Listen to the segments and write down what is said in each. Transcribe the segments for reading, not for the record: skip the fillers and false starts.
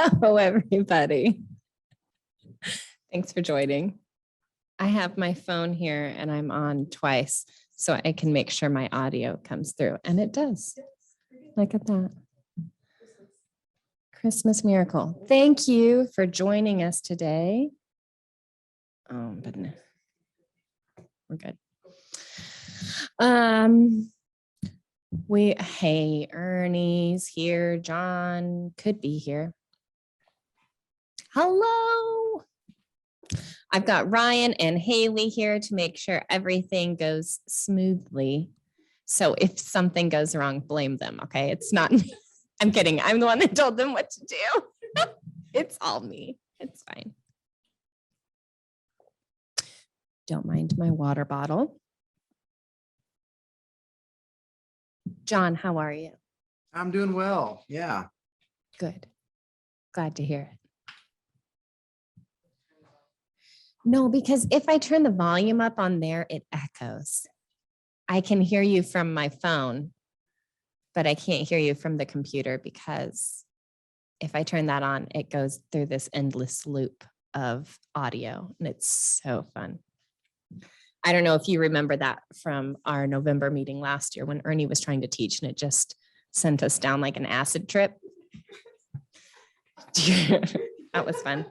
Hello, everybody. Thanks for joining. I have my phone here and I'm on twice so I can make sure my audio comes through, and it does. Look at that. Christmas miracle. Thank you for joining us today. But no, we're good. Hey, Ernie's here. John could be here. Hello. I've got Ryan and Haley here to make sure everything goes smoothly. So if something goes wrong, blame them, okay? It's not me. I'm kidding. I'm the one that told them what to do. It's all me. It's fine. Don't mind my water bottle. John, how are you? I'm doing well. Yeah. Good. Glad to hear it. No, because if I turn the volume up on there, it echoes. I can hear you from my phone, but I can't hear you from the computer because if I turn that on, it goes through this endless loop of audio, and it's so fun. I don't know if you remember that from our November meeting last year when Ernie was trying to teach and it just sent us down like an acid trip. That was fun.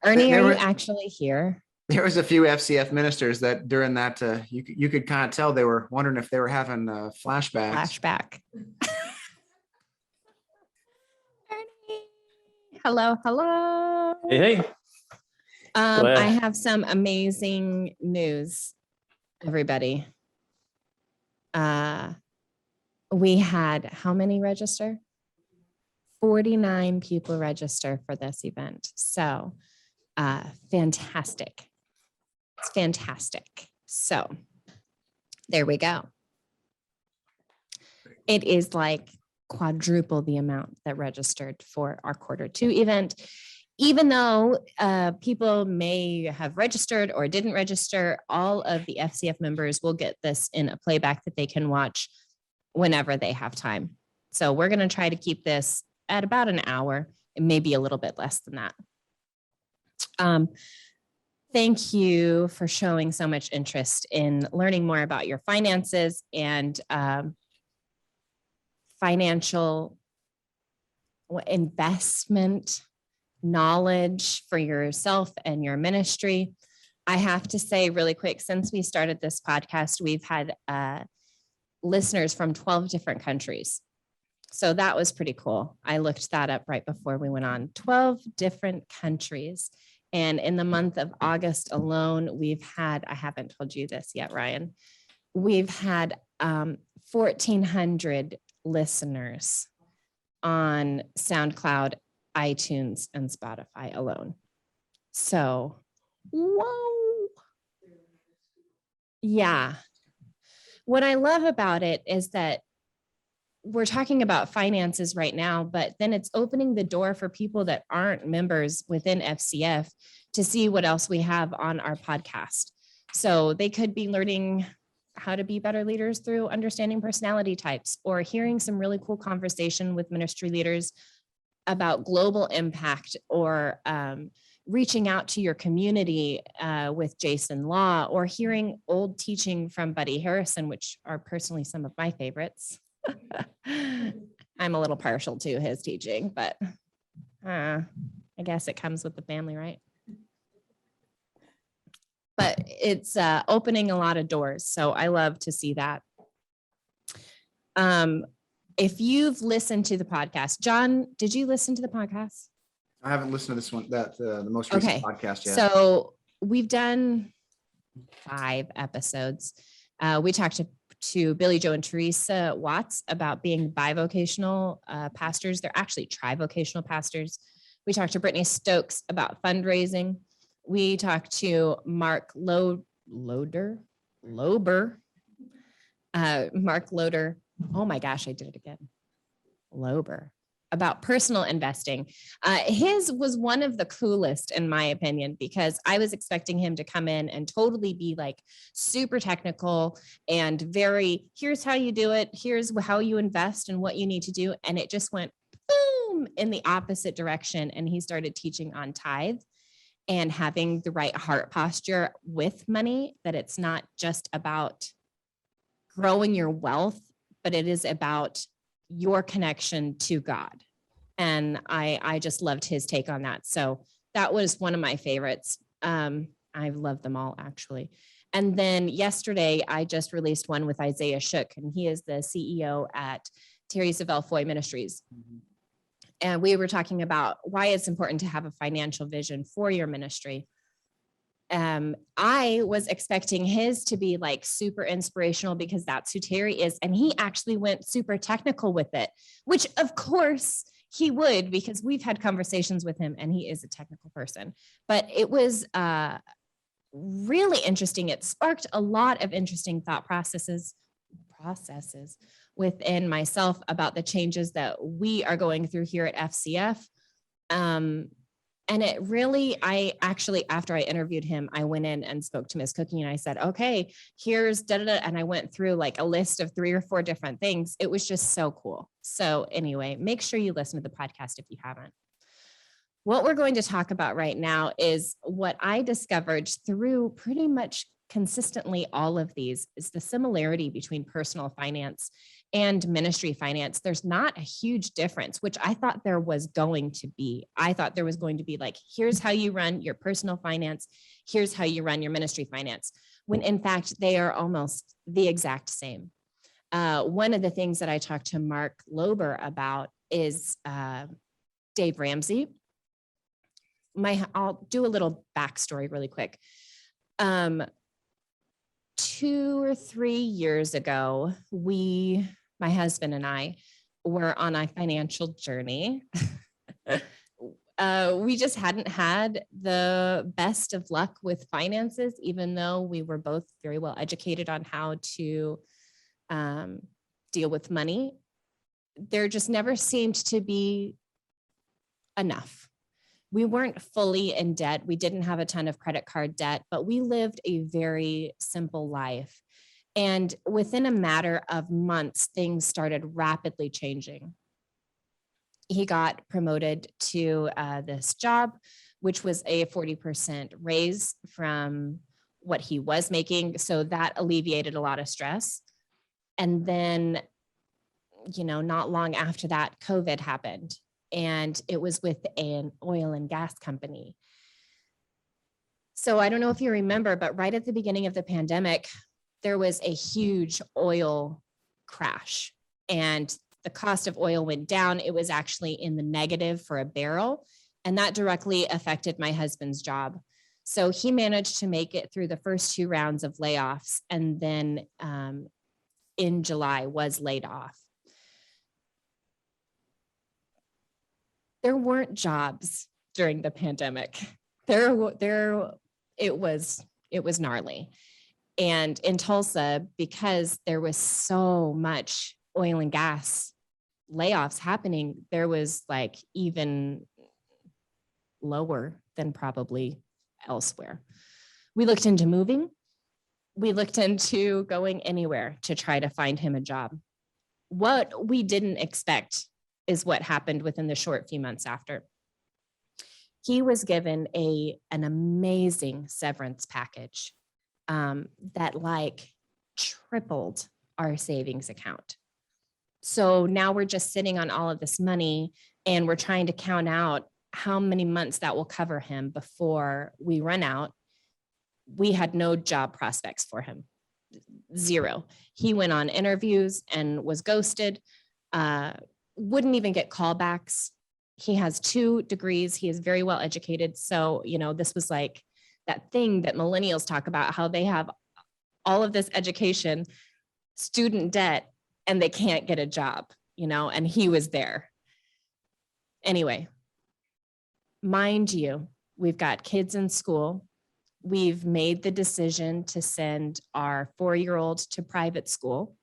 Ernie, are you actually here? There was a few FCF ministers that during that you could kind of tell they were wondering if they were having flashbacks. Flashback. Ernie. Hello, hello. Hey. I have some amazing news, everybody. We had how many register? 49 people register for this event. So fantastic. It's fantastic. So there we go. It is like quadruple the amount that registered for our Q2 event. Even though people may have registered or didn't register, all of the FCF members will get this in a playback that they can watch whenever they have time. So we're going to try to keep this at about an hour, and maybe a little bit less than that. Thank you for showing so much interest in learning more about your finances and financial investment knowledge for yourself and your ministry. I have to say really quick, since we started this podcast, we've had listeners from 12 different countries. So that was pretty cool. I looked that up right before we went on. 12 different countries. And in the month of August alone, we've had, I haven't told you this yet, Ryan, we've had 1,400 listeners on SoundCloud, iTunes, and Spotify alone. So, whoa. Yeah. What I love about it is that we're talking about finances right now, but then it's opening the door for people that aren't members within FCF to see what else we have on our podcast. So they could be learning how to be better leaders through understanding personality types, or hearing some really cool conversation with ministry leaders about global impact, or reaching out to your community with Jason Law, or hearing old teaching from Buddy Harrison, which are personally some of my favorites. I'm a little partial to his teaching, but I guess it comes with the family, right? But it's opening a lot of doors. So I love to see that. If you've listened to the podcast, John, did you listen to the podcast? I haven't listened to this one, the most recent podcast yet. So we've done 5 episodes. We talked to Billy Joe and Teresa Watts about being bivocational pastors. They're actually trivocational pastors. We talked to Brittany Stokes about fundraising. We talked to Mark Lober. Mark Loder. Oh my gosh, I did it again. Lober. About personal investing. His was one of the coolest in my opinion, because I was expecting him to come in and totally be like super technical and very, here's how you do it. Here's how you invest and what you need to do. And it just went boom came in the opposite direction and he started teaching on tithe and having the right heart posture with money, that it's not just about growing your wealth, but it is about your connection to God. And I just loved his take on that. So that was one of my favorites. I love them all, actually. And then yesterday, I just released one with Isaiah Shook, and he is the CEO at Terry Savelle Foy Ministries. And we were talking about why it's important to have a financial vision for your ministry. I was expecting his to be like super inspirational because that's who Terry is. And he actually went super technical with it, which of course he would, because we've had conversations with him and he is a technical person. But it was really interesting. It sparked a lot of interesting thought processes within myself about the changes that we are going through here at FCF. And it really, I actually, after I interviewed him, I went in and spoke to Miss Cookie and I said, okay, here's da-da-da. And I went through like a list of 3 or 4 different things. It was just so cool. So anyway, make sure you listen to the podcast if you haven't. What we're going to talk about right now is what I discovered through pretty much consistently all of these is the similarity between personal finance and ministry finance. There's not a huge difference, which I thought there was going to be. I thought there was going to be like, here's how you run your personal finance. Here's how you run your ministry finance. When in fact, they are almost the exact same. One of the things that I talked to Mark Lober about is Dave Ramsey. I'll do a little backstory really quick. 2 or 3 years ago, my husband and I were on a financial journey. We just hadn't had the best of luck with finances, even though we were both very well educated on how to deal with money. There just never seemed to be enough. We weren't fully in debt. We didn't have a ton of credit card debt, but we lived a very simple life. And within a matter of months, things started rapidly changing. He got promoted to this job, which was a 40% raise from what he was making. So that alleviated a lot of stress. And then, not long after that, COVID happened. And it was with an oil and gas company. So I don't know if you remember, but right at the beginning of the pandemic, there was a huge oil crash and the cost of oil went down. It was actually in the negative for a barrel, and that directly affected my husband's job. So he managed to make it through the first 2 rounds of layoffs, and then in July was laid off. There weren't jobs during the pandemic. It was gnarly. And in Tulsa, because there was so much oil and gas layoffs happening, there was like even lower than probably elsewhere. We looked into moving. We looked into going anywhere to try to find him a job. What we didn't expect is what happened within the short few months after. He was given an amazing severance package that like tripled our savings account. So now we're just sitting on all of this money and we're trying to count out how many months that will cover him before we run out. We had no job prospects for him, 0. He went on interviews and was ghosted. Wouldn't even get callbacks. He has 2 degrees. He is very well educated. So, this was like that thing that millennials talk about, how they have all of this education, student debt, and they can't get a job, and he was there. Anyway, mind you, we've got kids in school. We've made the decision to send our 4-year-old to private school.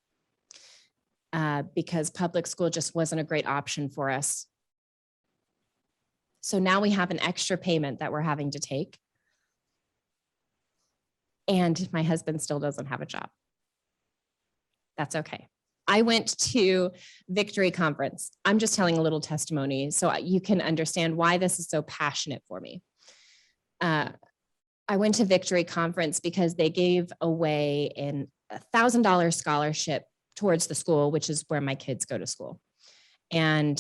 Because public school just wasn't a great option for us. So now we have an extra payment that we're having to take. And my husband still doesn't have a job. That's okay. I went to Victory Conference. I'm just telling a little testimony so you can understand why this is so passionate for me. I went to Victory Conference because they gave away an $1,000 scholarship towards the school, which is where my kids go to school. And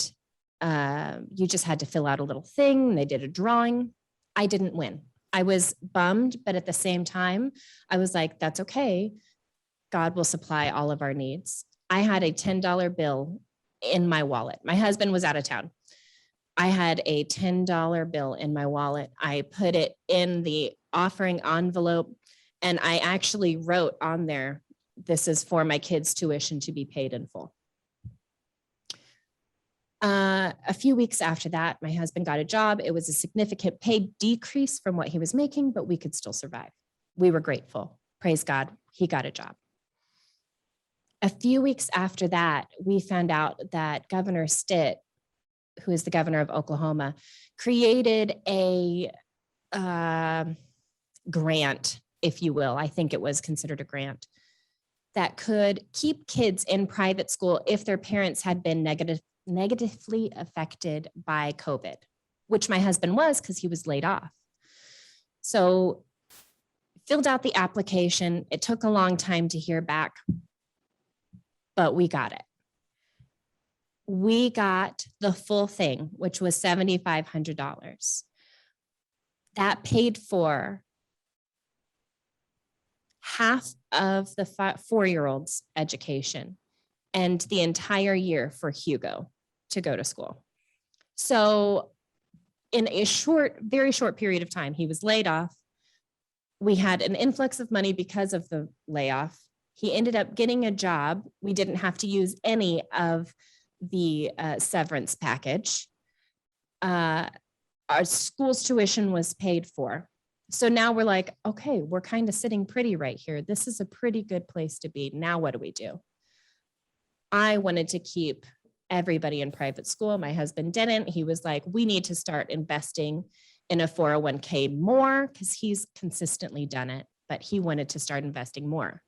you just had to fill out a little thing. They did a drawing. I didn't win. I was bummed, but at the same time, I was like, that's okay. God will supply all of our needs. I had a $10 bill in my wallet. My husband was out of town. I had a $10 bill in my wallet. I put it in the offering envelope, and I actually wrote on there, this is for my kids' tuition to be paid in full. A few weeks after that, my husband got a job. It was a significant pay decrease from what he was making, but we could still survive. We were grateful. Praise God, he got a job. A few weeks after that, we found out that Governor Stitt, who is the governor of Oklahoma, created a grant, if you will. I think it was considered a grant that could keep kids in private school if their parents had been negatively affected by COVID, which my husband was because he was laid off. So filled out the application. It took a long time to hear back, but we got it. We got the full thing, which was $7,500. That paid for half of the 4-year-old's education and the entire year for Hugo to go to school. So in a very short period of time, he was laid off. We had an influx of money because of the layoff. He ended up getting a job. We didn't have to use any of the severance package. Our school's tuition was paid for. So now we're like, okay, we're kind of sitting pretty right here. This is a pretty good place to be. Now what do we do? I wanted to keep everybody in private school. My husband didn't. He was like, we need to start investing in a 401k more because he's consistently done it, but he wanted to start investing more.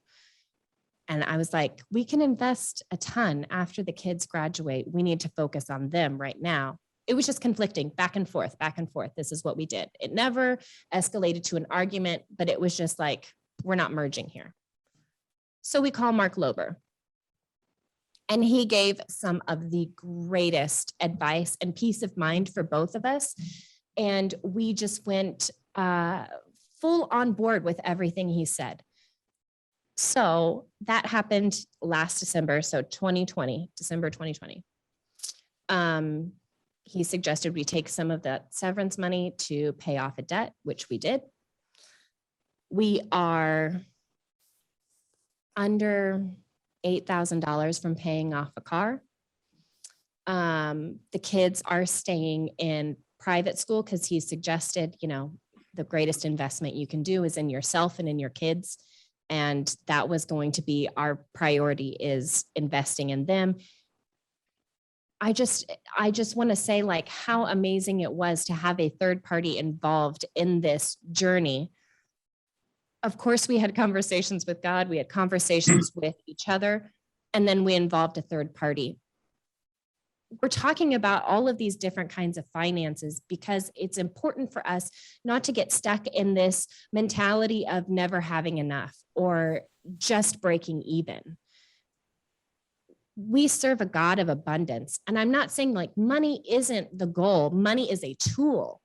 And I was like, we can invest a ton after the kids graduate. We need to focus on them right now. It was just conflicting back and forth, back and forth. This is what we did. It never escalated to an argument, but it was just like, we're not merging here. So we call Mark Lober. And he gave some of the greatest advice and peace of mind for both of us. And we just went full on board with everything he said. So that happened last December. So December 2020. He suggested we take some of that severance money to pay off a debt, which we did. We are under $8,000 from paying off a car. The kids are staying in private school because he suggested, the greatest investment you can do is in yourself and in your kids. And that was going to be our priority, is investing in them. I just want to say, like, how amazing it was to have a third party involved in this journey. Of course, we had conversations with God, we had conversations with each other, and then we involved a third party. We're talking about all of these different kinds of finances because it's important for us not to get stuck in this mentality of never having enough or just breaking even. We serve a God of abundance. And I'm not saying like money isn't the goal. Money is a tool.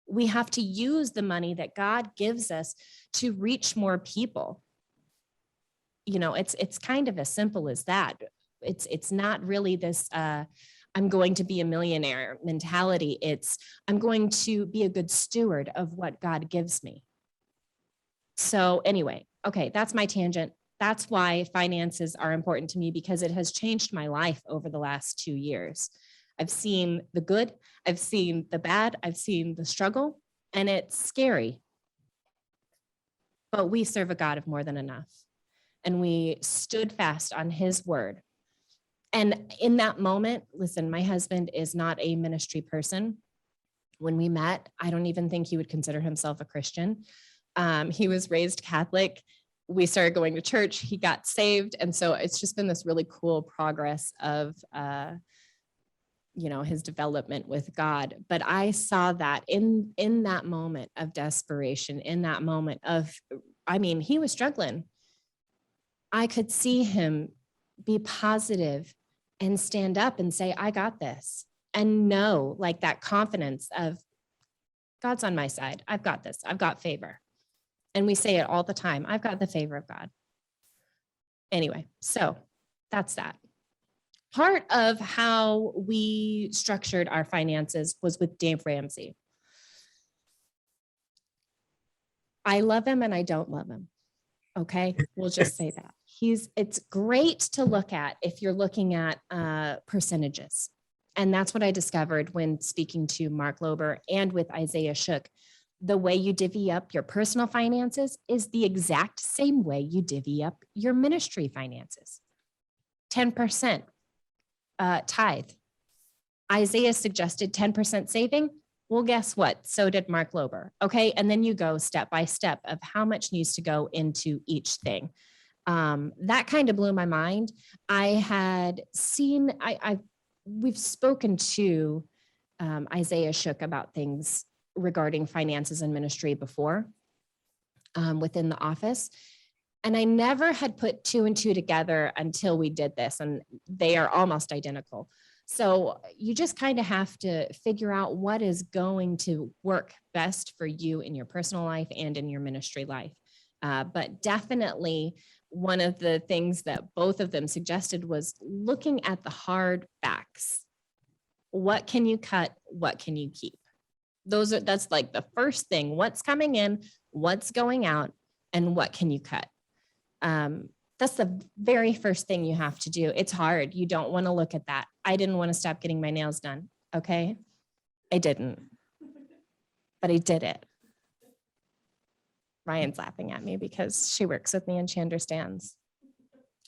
We have to use the money that God gives us to reach more people. It's kind of as simple as that. It's not really this, I'm going to be a millionaire mentality. It's, I'm going to be a good steward of what God gives me. So anyway, okay, that's my tangent. That's why finances are important to me, because it has changed my life over the last 2 years. I've seen the good, I've seen the bad, I've seen the struggle, and it's scary. But we serve a God of more than enough. And we stood fast on his word. And in that moment, listen, my husband is not a ministry person. When we met, I don't even think he would consider himself a Christian. He was raised Catholic. we started going to church. He got saved. And so it's just been this really cool progress of, his development with God. But I saw that in that moment of desperation, in that moment of, he was struggling. I could see him be positive and stand up and say, I got this. And know, like, that confidence of God's on my side. I've got this. I've got favor. And we say it all the time. I've got the favor of God. Anyway, so that's that. Part of how we structured our finances was with Dave Ramsey. I love him and I don't love him. Okay, we'll just say that. It's great to look at if you're looking at percentages. And that's what I discovered when speaking to Mark Lober and with Isaiah Shook. The way you divvy up your personal finances is the exact same way you divvy up your ministry finances. 10% tithe. Isaiah suggested 10% saving. Well, guess what? So did Mark Lober. Okay. And then you go step by step of how much needs to go into each thing. That kind of blew my mind. I had seen, we've spoken to Isaiah Shook about things regarding finances and ministry before within the office. And I never had put two and two together until we did this, and they are almost identical. So you just kind of have to figure out what is going to work best for you in your personal life and in your ministry life. But definitely one of the things that both of them suggested was looking at the hard facts. What can you cut? What can you keep? That's like the first thing. What's coming in, what's going out, and what can you cut? That's the very first thing you have to do. It's hard. You don't want to look at that. I didn't want to stop getting my nails done. Okay. I didn't, but I did it. Ryan's laughing at me because she works with me and she understands.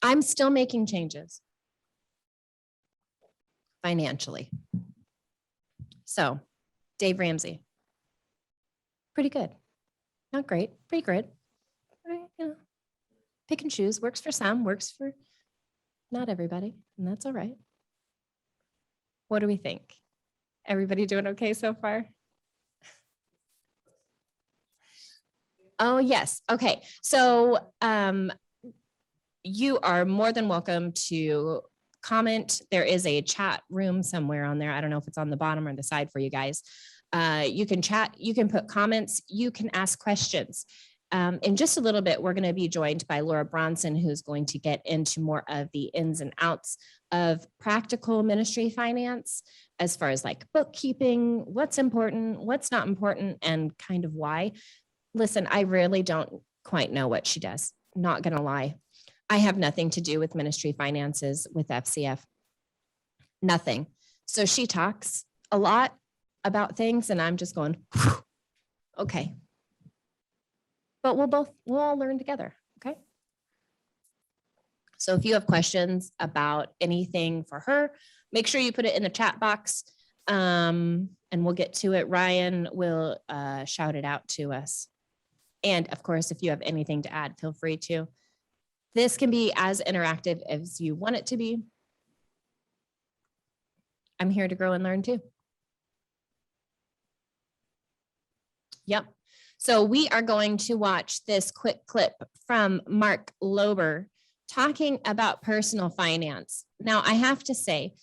I'm still making changes financially. So Dave Ramsey, pretty good. Not great, pretty good. Pick and choose, works for some, works for not everybody, and that's all right. What do we think? Everybody doing okay so far? Oh, yes. Okay. So you are more than welcome to comment. There is a chat room somewhere on there. I don't know if it's on the bottom or the side for you guys. You can chat, you can put comments, you can ask questions. In just a little bit, we're going to be joined by Laura Bronson, who's going to get into more of the ins and outs of practical ministry finance, as far as like bookkeeping, what's important, what's not important, and kind of why. Listen, I really don't quite know what she does. Not going to lie. I have nothing to do with ministry finances with FCF. Nothing. So she talks a lot about things and I'm just going, okay. But we'll all learn together. Okay. So if you have questions about anything for her, make sure you put it in the chat box and we'll get to it. Ryan will shout it out to us. And of course, if you have anything to add, feel free to. This can be as interactive as you want it to be. I'm here to grow and learn too. Yep. So we are going to watch this quick clip from Mark Lober talking about personal finance. Now, I have to say,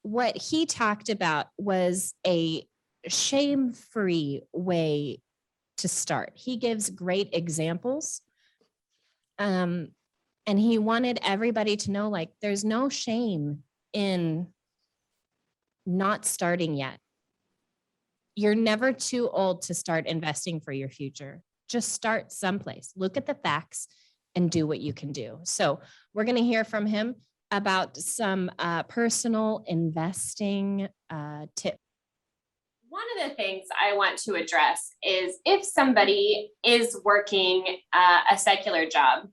what he talked about was a shame-free way to start. He gives great examples. And he wanted everybody to know, like, there's no shame in not starting yet. You're never too old to start investing for your future. Just start someplace. Look at the facts and do what you can do. So we're going to hear from him about some personal investing tips. One of the things I want to address is if somebody is working a secular job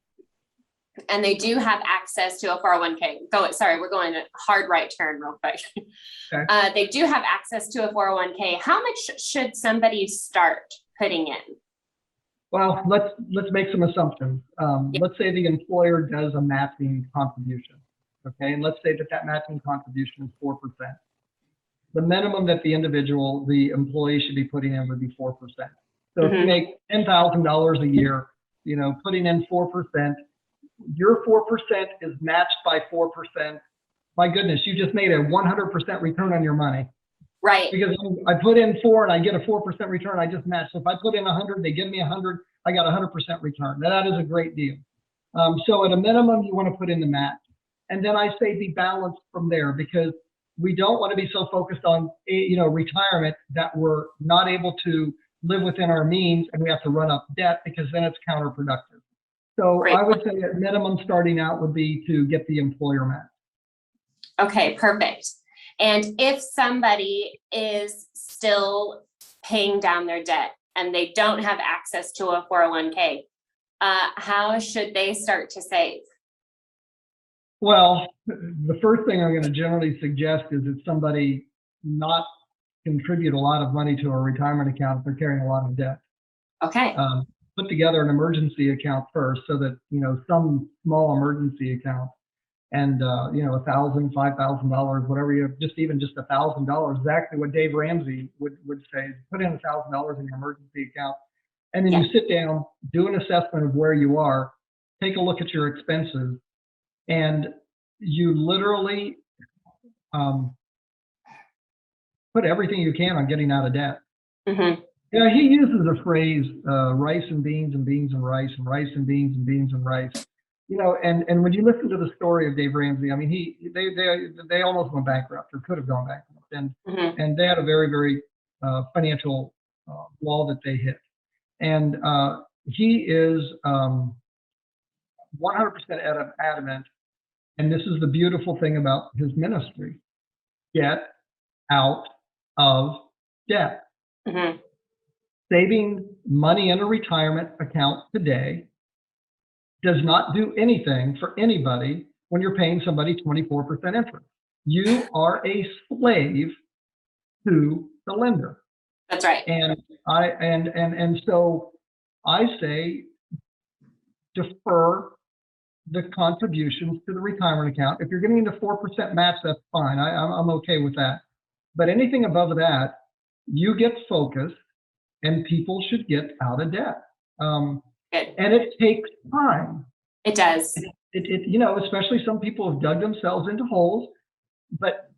and they do have access to a 401k. We're going a hard right turn real quick. Okay. They do have access to a 401k. How much should somebody start putting in? Well, let's make some assumptions. Let's say the employer does a matching contribution, okay, and let's say that matching contribution is 4%. The minimum that the employee should be putting in would be 4%. So if you make $10,000 a year, putting in 4%, your 4% is matched by 4%. My goodness, you just made a 100% return on your money. Right. Because I put in 4 and I get a 4% return, I just match. So if I put in 100, they give me 100, I got 100% return. Now, that is a great deal. So at a minimum, you want to put in the match. And then I say be balanced from there, because we don't want to be so focused on, retirement that we're not able to live within our means and we have to run up debt, because then it's counterproductive. So Great. I would say at minimum starting out would be to get the employer match. Okay, perfect. And if somebody is still paying down their debt and they don't have access to a 401k, how should they start to save? Well, the first thing I'm going to generally suggest is that somebody not contribute a lot of money to a retirement account if they're carrying a lot of debt. Okay. Put together an emergency account first, so that, some small emergency account, and $1,000, $5,000, whatever you have, even just $1,000 is actually what Dave Ramsey would say. Put in $1,000 in your emergency account, and then you sit down, do an assessment of where you are, take a look at your expenses, and you literally put everything you can on getting out of debt. Mm-hmm. He uses a phrase, rice and beans and beans and rice and rice and beans and beans and rice. And when you listen to the story of Dave Ramsey, I mean, they almost went bankrupt, or could have gone bankrupt, and they had a very, very financial wall that they hit. And he is 100% adamant, and this is the beautiful thing about his ministry: get out of debt. Mm-hmm. Saving money in a retirement account today does not do anything for anybody when you're paying somebody 24% interest. You are a slave to the lender. That's right. And so I say defer the contributions to the retirement account. If you're getting the 4% match, that's fine. I'm okay with that. But anything above that, you get focused, and people should get out of debt. And it takes time. It does. Especially some people have dug themselves into holes. But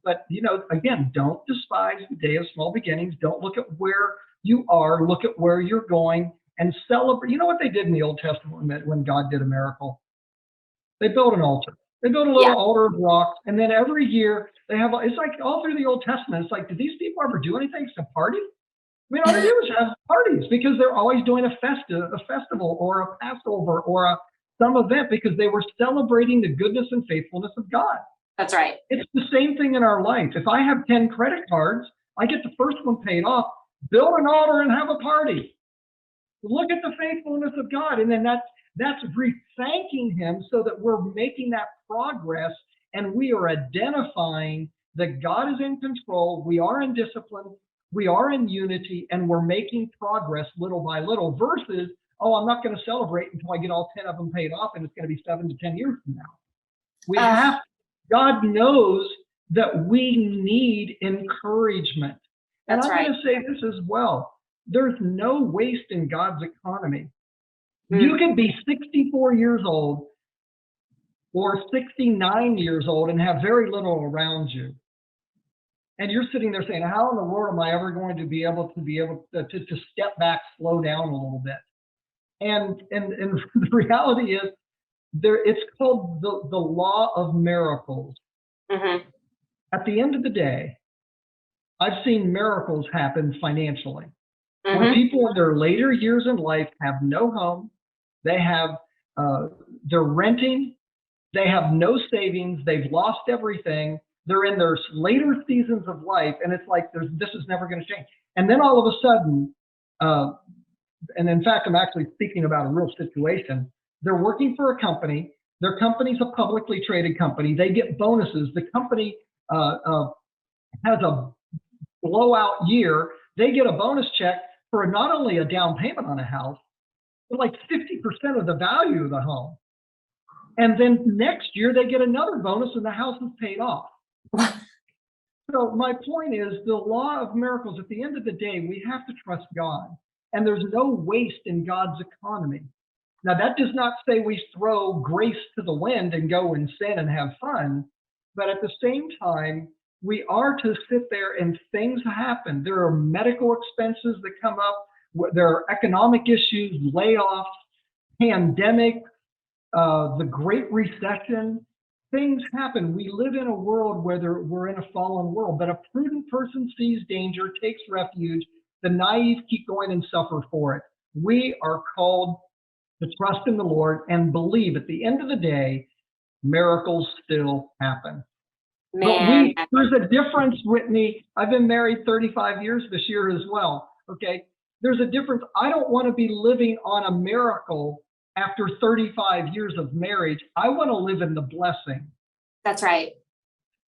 again, don't despise the day of small beginnings. Don't look at where you are. Look at where you're going and celebrate. You know what they did in the Old Testament when God did a miracle? They built an altar. They built a little altar of rocks, and then every year they have. It's like all through the Old Testament. It's like, did these people ever do anything except party? I mean, all they do is have parties, because they're always doing a festival or a Passover or some event, because they were celebrating the goodness and faithfulness of God. That's right. It's the same thing in our life. If I have 10 credit cards, I get the first one paid off, build an altar and have a party. Look at the faithfulness of God. And then that's thanking him, so that we're making that progress, and we are identifying that God is in control. We are in discipline. We are in unity, and we're making progress little by little, versus, I'm not going to celebrate until I get all 10 of them paid off, and it's going to be 7 to 10 years from now. God knows that we need encouragement. And I'm going to say this as well. There's no waste in God's economy. You can be 64 years old or 69 years old and have very little around you. And you're sitting there saying, how in the world am I ever going to be able to step back, slow down a little bit? And the reality is, it's called the law of miracles. Mm-hmm. At the end of the day, I've seen miracles happen financially. Mm-hmm. When people in their later years in life have no home, they're renting, they have no savings, they've lost everything, they're in their later seasons of life, and it's like this is never going to change. And then all of a sudden, and in fact, I'm actually speaking about a real situation. They're working for a company. Their company's a publicly traded company. They get bonuses. The company has a blowout year. They get a bonus check for not only a down payment on a house, like 50% of the value of the home. And then next year they get another bonus and the house is paid off. So my point is, the law of miracles, at the end of the day, we have to trust God. And there's no waste in God's economy. Now, that does not say we throw grace to the wind and go and sin and have fun. But at the same time, we are to sit there and things happen. There are medical expenses that come up. There are economic issues, layoffs, pandemic, the Great Recession. Things happen. We live in a world where we're in a fallen world, but a prudent person sees danger, takes refuge. The naive keep going and suffer for it. We are called to trust in the Lord and believe at the end of the day, miracles still happen. Man. But there's a difference, Whitney. I've been married 35 years this year as well. Okay. There's a difference. I don't want to be living on a miracle after 35 years of marriage. I want to live in the blessing. That's right.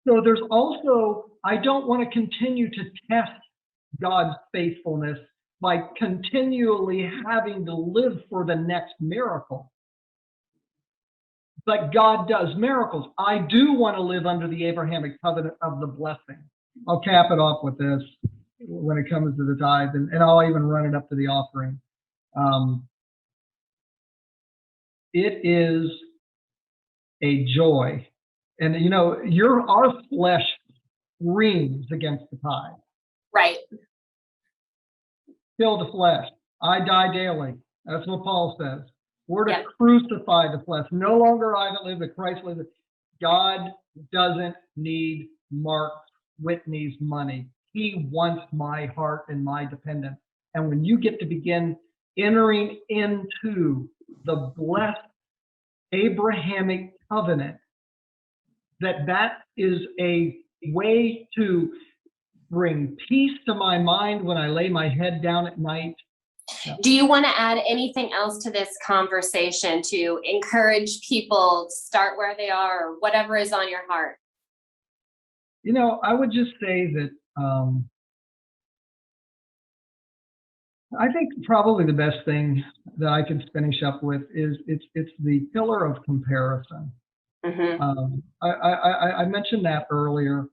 So there's also, I don't want to continue to test God's faithfulness by continually having to live for the next miracle. But God does miracles. I do want to live under the Abrahamic covenant of the blessing. I'll cap it off with this when it comes to the tithe, and I'll even run it up to the offering. It is a joy. And, you know, our flesh screams against the tithe. Right. Kill the flesh. I die daily. That's what Paul says. We're to Yeah. crucify the flesh. No longer I that live, but Christ lives. God doesn't need Mark Whitney's money. He wants my heart and my dependence. And when you get to begin entering into the blessed Abrahamic covenant, that is a way to bring peace to my mind when I lay my head down at night. Do you want to add anything else to this conversation to encourage people to start where they are, or whatever is on your heart? You know, I would just say that I think probably the best thing that I can finish up with is it's the pillar of comparison. Mm-hmm. I mentioned that earlier.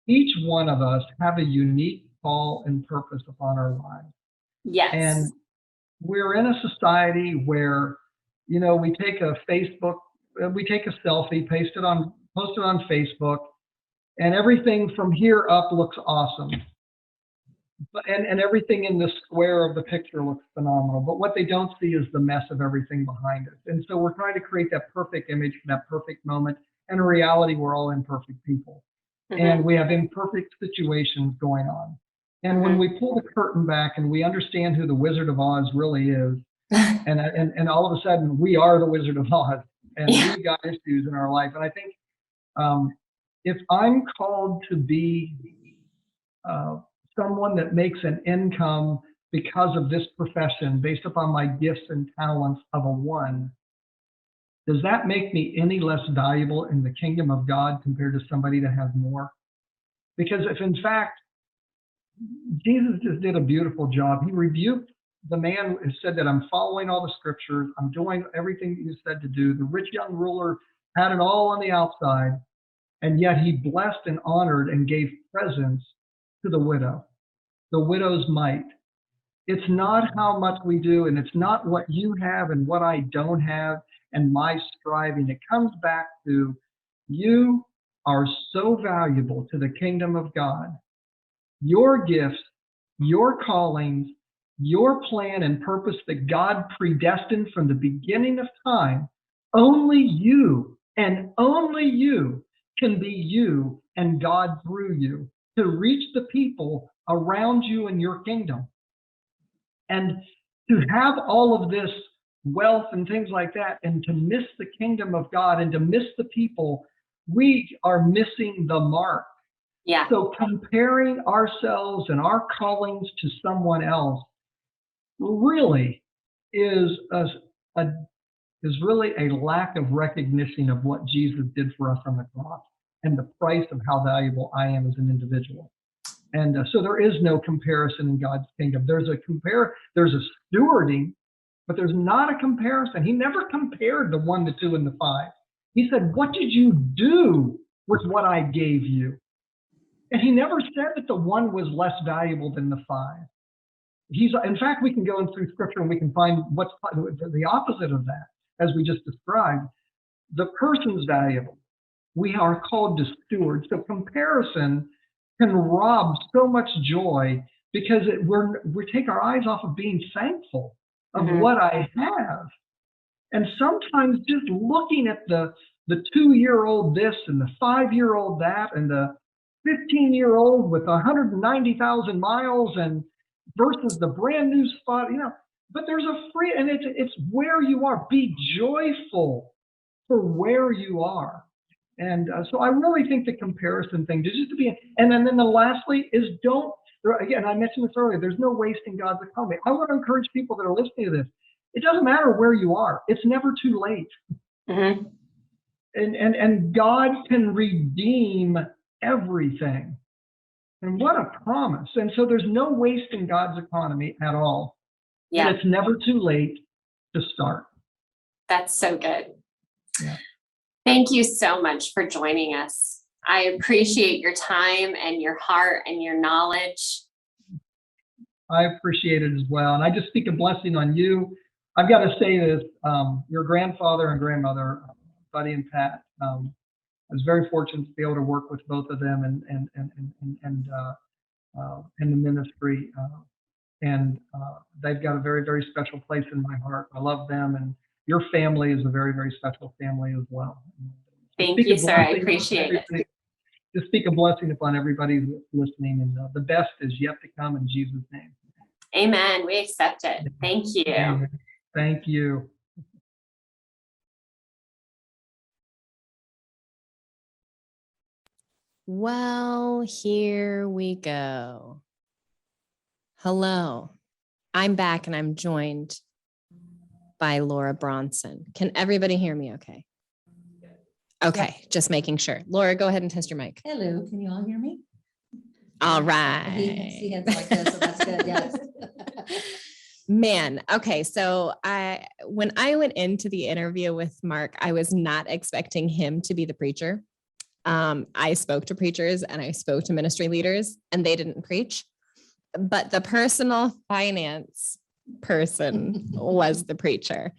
Each one of us have a unique call and purpose upon our lives. Yes. And we're in a society where, you know, we take a selfie, post it on Facebook, and everything from here up looks awesome. And everything in the square of the picture looks phenomenal. But what they don't see is the mess of everything behind it. And so we're trying to create that perfect image, that perfect moment. And in reality, we're all imperfect people. And we have imperfect situations going on. And when we pull the curtain back and we understand who the Wizard of Oz really is, and all of a sudden we are the Wizard of Oz, and we've got issues in our life. And I think if I'm called to be someone that makes an income because of this profession based upon my gifts and talents of a one, does that make me any less valuable in the kingdom of God compared to somebody that has more? Because if in fact, Jesus just did a beautiful job. He rebuked the man who said that I'm following all the scriptures. I'm doing everything that you said to do. The rich young ruler had it all on the outside, and yet he blessed and honored and gave presents to the widow, the widow's mite. It's not how much we do, and it's not what you have and what I don't have and my striving. It comes back to you are so valuable to the kingdom of God. Your gifts, your callings, your plan and purpose that God predestined from the beginning of time, only you and only you can be you and God through you to reach the people around you in your kingdom. And to have all of this wealth and things like that, and to miss the kingdom of God and to miss the people, we are missing the mark. Yeah. So comparing ourselves and our callings to someone else really is really a lack of recognition of what Jesus did for us on the cross and the price of how valuable I am as an individual. And so there is no comparison in God's kingdom. There's a stewarding but there's not a comparison. He never compared the 1, the 2, and the 5. He said, what did you do with what I gave you? And he never said that the 1 was less valuable than the 5. In fact, we can go in through scripture and we can find what's the opposite of that, as we just described. The person's valuable. We are called to steward. So comparison can rob so much joy because we take our eyes off of being thankful of what I have. And sometimes just looking at the 2-year-old this and the 5-year-old that and the 15-year-old with 190,000 miles and versus the brand new spot, but there's a free, and it's where you are. Be joyful for where you are. And so I really think the comparison thing, just to be, and then lastly is again, I mentioned this earlier, there's no wasting God's economy. I want to encourage people that are listening to this. It doesn't matter where you are. It's never too late. Mm-hmm. And God can redeem everything. And what a promise. And so there's no waste in God's economy at all. Yeah. And it's never too late to start. That's so good. Yeah. Thank you so much for joining us. I appreciate your time and your heart and your knowledge. I appreciate it as well. And I just speak a blessing on you. I've got to say this, your grandfather and grandmother, Buddy and Pat, I was very fortunate to be able to work with both of them and in the ministry. And they've got a very, very special place in my heart. I love them, and your family is a very, very special family as well. Thank you, sir. I appreciate it. Just speak a blessing upon everybody who's listening, and the best is yet to come in Jesus' name. Amen. We accept it. Thank you. Amen. Thank you. Well, here we go. Hello, I'm back and I'm joined by Laura Bronson. Can everybody hear me okay? Okay, just making sure. Laura, go ahead and test your mic. Hello, can you all hear me? All He right. hands like this, so that's good, yes. Man, okay, so when I went into the interview with Mark, I was not expecting him to be the preacher. I spoke to preachers and I spoke to ministry leaders and they didn't preach, but the personal finance person was the preacher.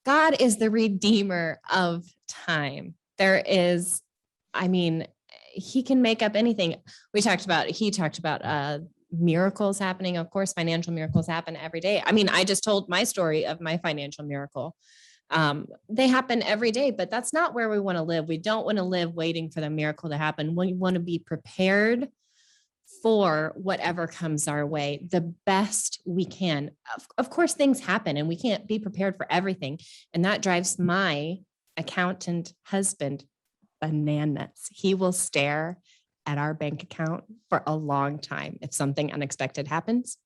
God is the redeemer of time. He can make up anything. He talked about miracles happening. Of course, financial miracles happen every day. I just told my story of my financial miracle. They happen every day, but that's not where we want to live. We don't want to live waiting for the miracle to happen. We want to be prepared for whatever comes our way the best we can. Of course, things happen and we can't be prepared for everything. And that drives my accountant husband bananas. He will stare at our bank account for a long time if something unexpected happens.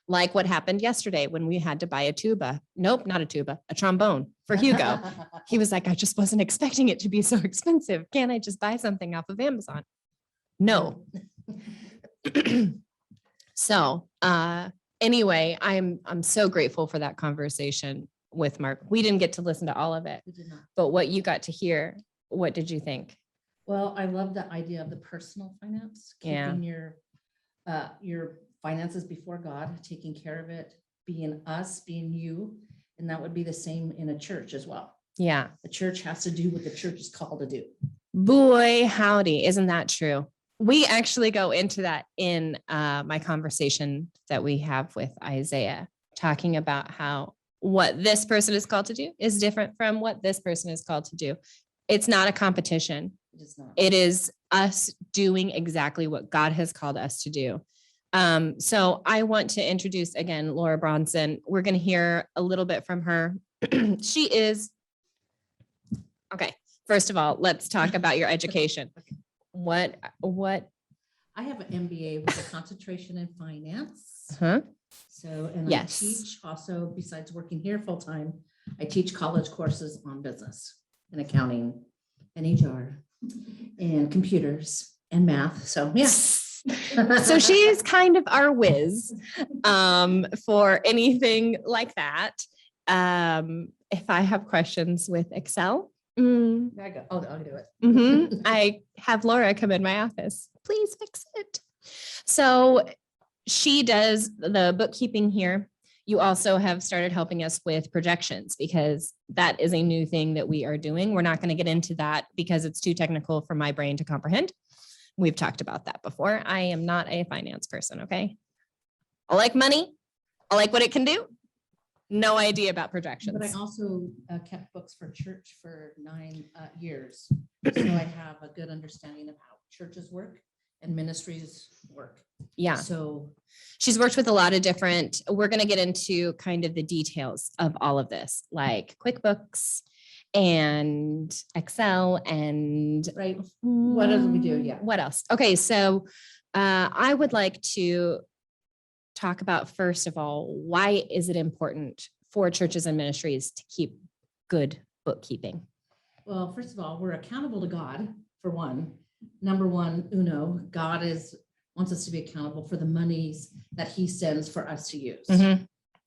Like what happened yesterday when we had to buy a tuba. Nope, not a tuba, a trombone for Hugo. He was like, I just wasn't expecting it to be so expensive. Can't I just buy something off of Amazon? No. So anyway, I'm so grateful for that conversation with Mark. We didn't get to listen to all of it, We did not. but what you got to hear, what did you think? Well, I love the idea of the personal finance, Yeah. keeping your finances before God, taking care of it, being us, being you. And that would be the same in a church as well. Yeah. The church has to do what the church is called to do. Boy, howdy. Isn't that true? We actually go into that in my conversation that we have with Isaiah, talking about how what this person is called to do is different from what this person is called to do. It's not a competition. It is not. It is us doing exactly what God has called us to do. So I want to introduce again, Laura Bronson. We're going to hear a little bit from her. She is, okay, first of all, let's talk about your education. What? I have an MBA with a concentration in finance. Huh? So, and Yes. I teach also, besides working here full-time, I teach college courses on business and accounting and HR and computers and math. So yeah. So she's kind of our whiz for anything like that. If I have questions with Excel, I'll do it. I have Laura come in my office. Please fix it. So she does the bookkeeping here. You also have started helping us with projections because that is a new thing that we are doing. We're not going to get into that because it's too technical for my brain to comprehend. We've talked about that before. I am not a finance person, okay? I like money. I like what it can do. No idea about projections. But I also kept books for church for 9 years. So I have a good understanding of how churches work and ministries work. Yeah. So She's worked with a lot of different, we're going to get into kind of the details of all of this, like QuickBooks and Excel and right. What else do we do? Yeah. What else? Okay. So I would like to talk about, first of all, why is it important for churches and ministries to keep good bookkeeping? Well, first of all, we're accountable to God for one. Number one, God wants us to be accountable for the monies that he sends for us to use.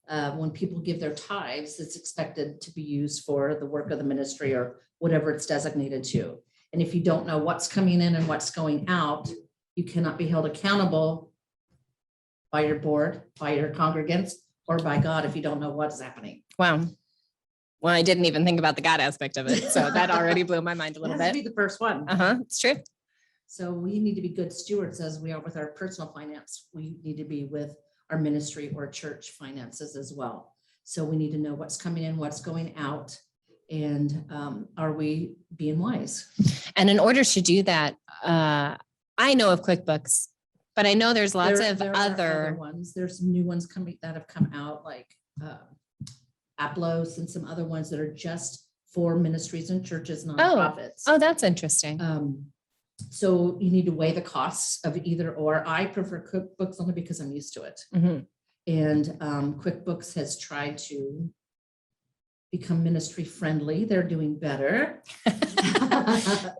When people give their tithes, it's expected to be used for the work of the ministry or whatever it's designated to. And if you don't know what's coming in and what's going out, you cannot be held accountable by your board, by your congregants, or by God if you don't know what's happening. Wow. Well, I didn't even think about the God aspect of it. So that already blew my mind a It little has to bit. be the first one. It's true. So we need to be good stewards as we are with our personal finance. We need to be with our ministry or church finances as well. So we need to know what's coming in, what's going out, and are we being wise? And in order to do that, I know of QuickBooks, but I know there's lots of There are other ones. There's new ones coming that have come out, like Aplos and some other ones that are just for ministries and churches, nonprofits. Oh, that's interesting. So you need to weigh the costs of either or. I prefer QuickBooks only because I'm used to it. Mhm. And QuickBooks has tried to become ministry friendly. They're doing better.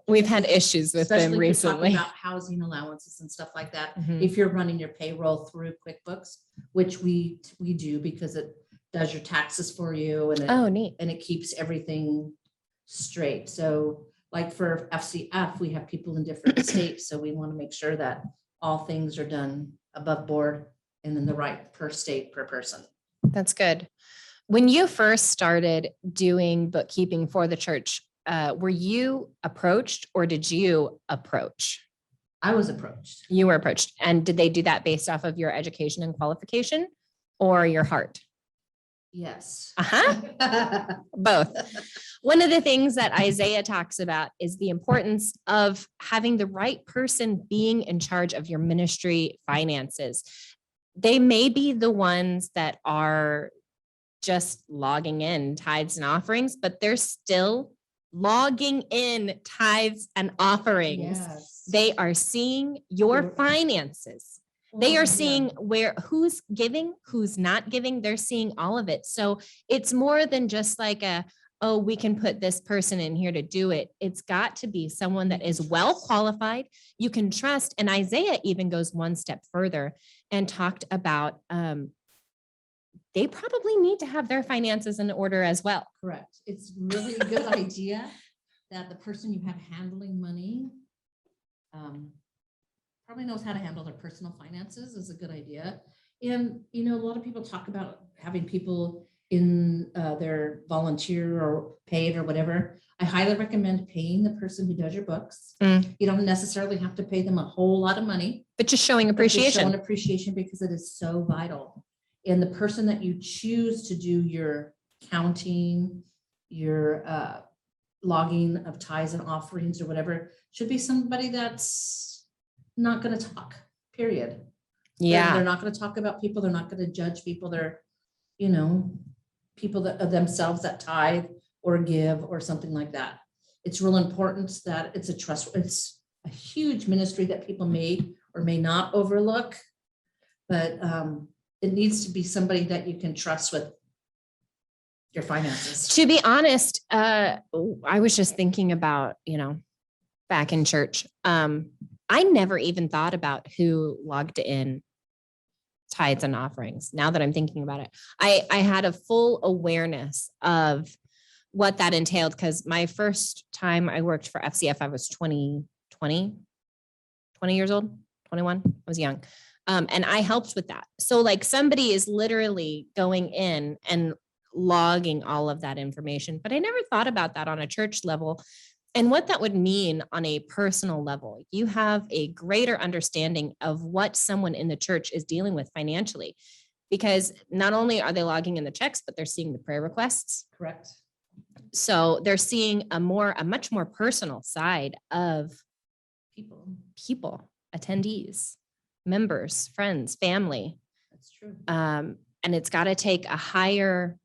We've had issues with Especially them if you're talking recently. about housing allowances and stuff like that. Mhm. If you're running your payroll through QuickBooks, which we do because it does your taxes for you and Oh, neat. it keeps everything straight. So like for FCF, we have people in different states. So we want to make sure that all things are done above board and then the right per state, per person. That's good. When you first started doing bookkeeping for the church, were you approached or did you approach? I was approached. You were approached. And did they do that based off of your education and qualification or your heart? Yes. Both. One of the things that Isaiah talks about is the importance of having the right person being in charge of your ministry finances. They may be the ones that are just logging in tithes and offerings, but they're still logging in tithes and offerings. Yes. They are seeing your finances. They are seeing who's giving, who's not giving. They're seeing all of it. So it's more than just like oh, we can put this person in here to do it. It's got to be someone that is well qualified, you can trust. And Isaiah even goes one step further and talked about they probably need to have their finances in order as well. Correct. It's really a good idea that the person you have handling money probably knows how to handle their personal finances is a good idea. And, a lot of people talk about having people in their volunteer or paid or whatever. I highly recommend paying the person who does your books. You don't necessarily have to pay them a whole lot of money. But just showing appreciation. Showing appreciation because it is so vital. And the person that you choose to do your counting, your logging of tithes and offerings or whatever should be somebody that's not going to talk, period. Yeah. They're not going to talk about people. They're not going to judge people. They're, people that of themselves that tithe or give or something like that. It's real important that it's it's a huge ministry that people may or may not overlook, but it needs to be somebody that you can trust with your finances. To be honest, I was just thinking about, back in church, I never even thought about who logged in tithes and offerings. Now that I'm thinking about it, I had a full awareness of what that entailed, because my first time I worked for FCF, I was 20 years old, 21. I was young. And I helped with that. So like somebody is literally going in and logging all of that information, but I never thought about that on a church level and what that would mean on a personal level. You have a greater understanding of what someone in the church is dealing with financially, because not only are they logging in the checks, but they're seeing the prayer requests. Correct. So they're seeing a much more personal side of people, attendees, members, friends, family. That's true. And it's got to take a higher,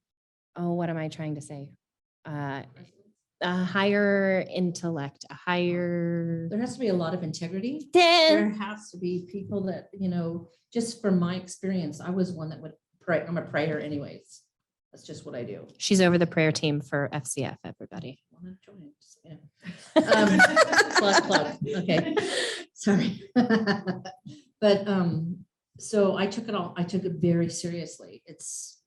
what am I trying to say? A higher intellect, There has to be a lot of integrity. There then has to be people that, just from my experience, I was one that would pray. I'm a prayer anyways. That's just what I do. she's over the prayer team for FCF, everybody. Wanna join, just, plug. Okay, sorry. But, so I took it very seriously. It's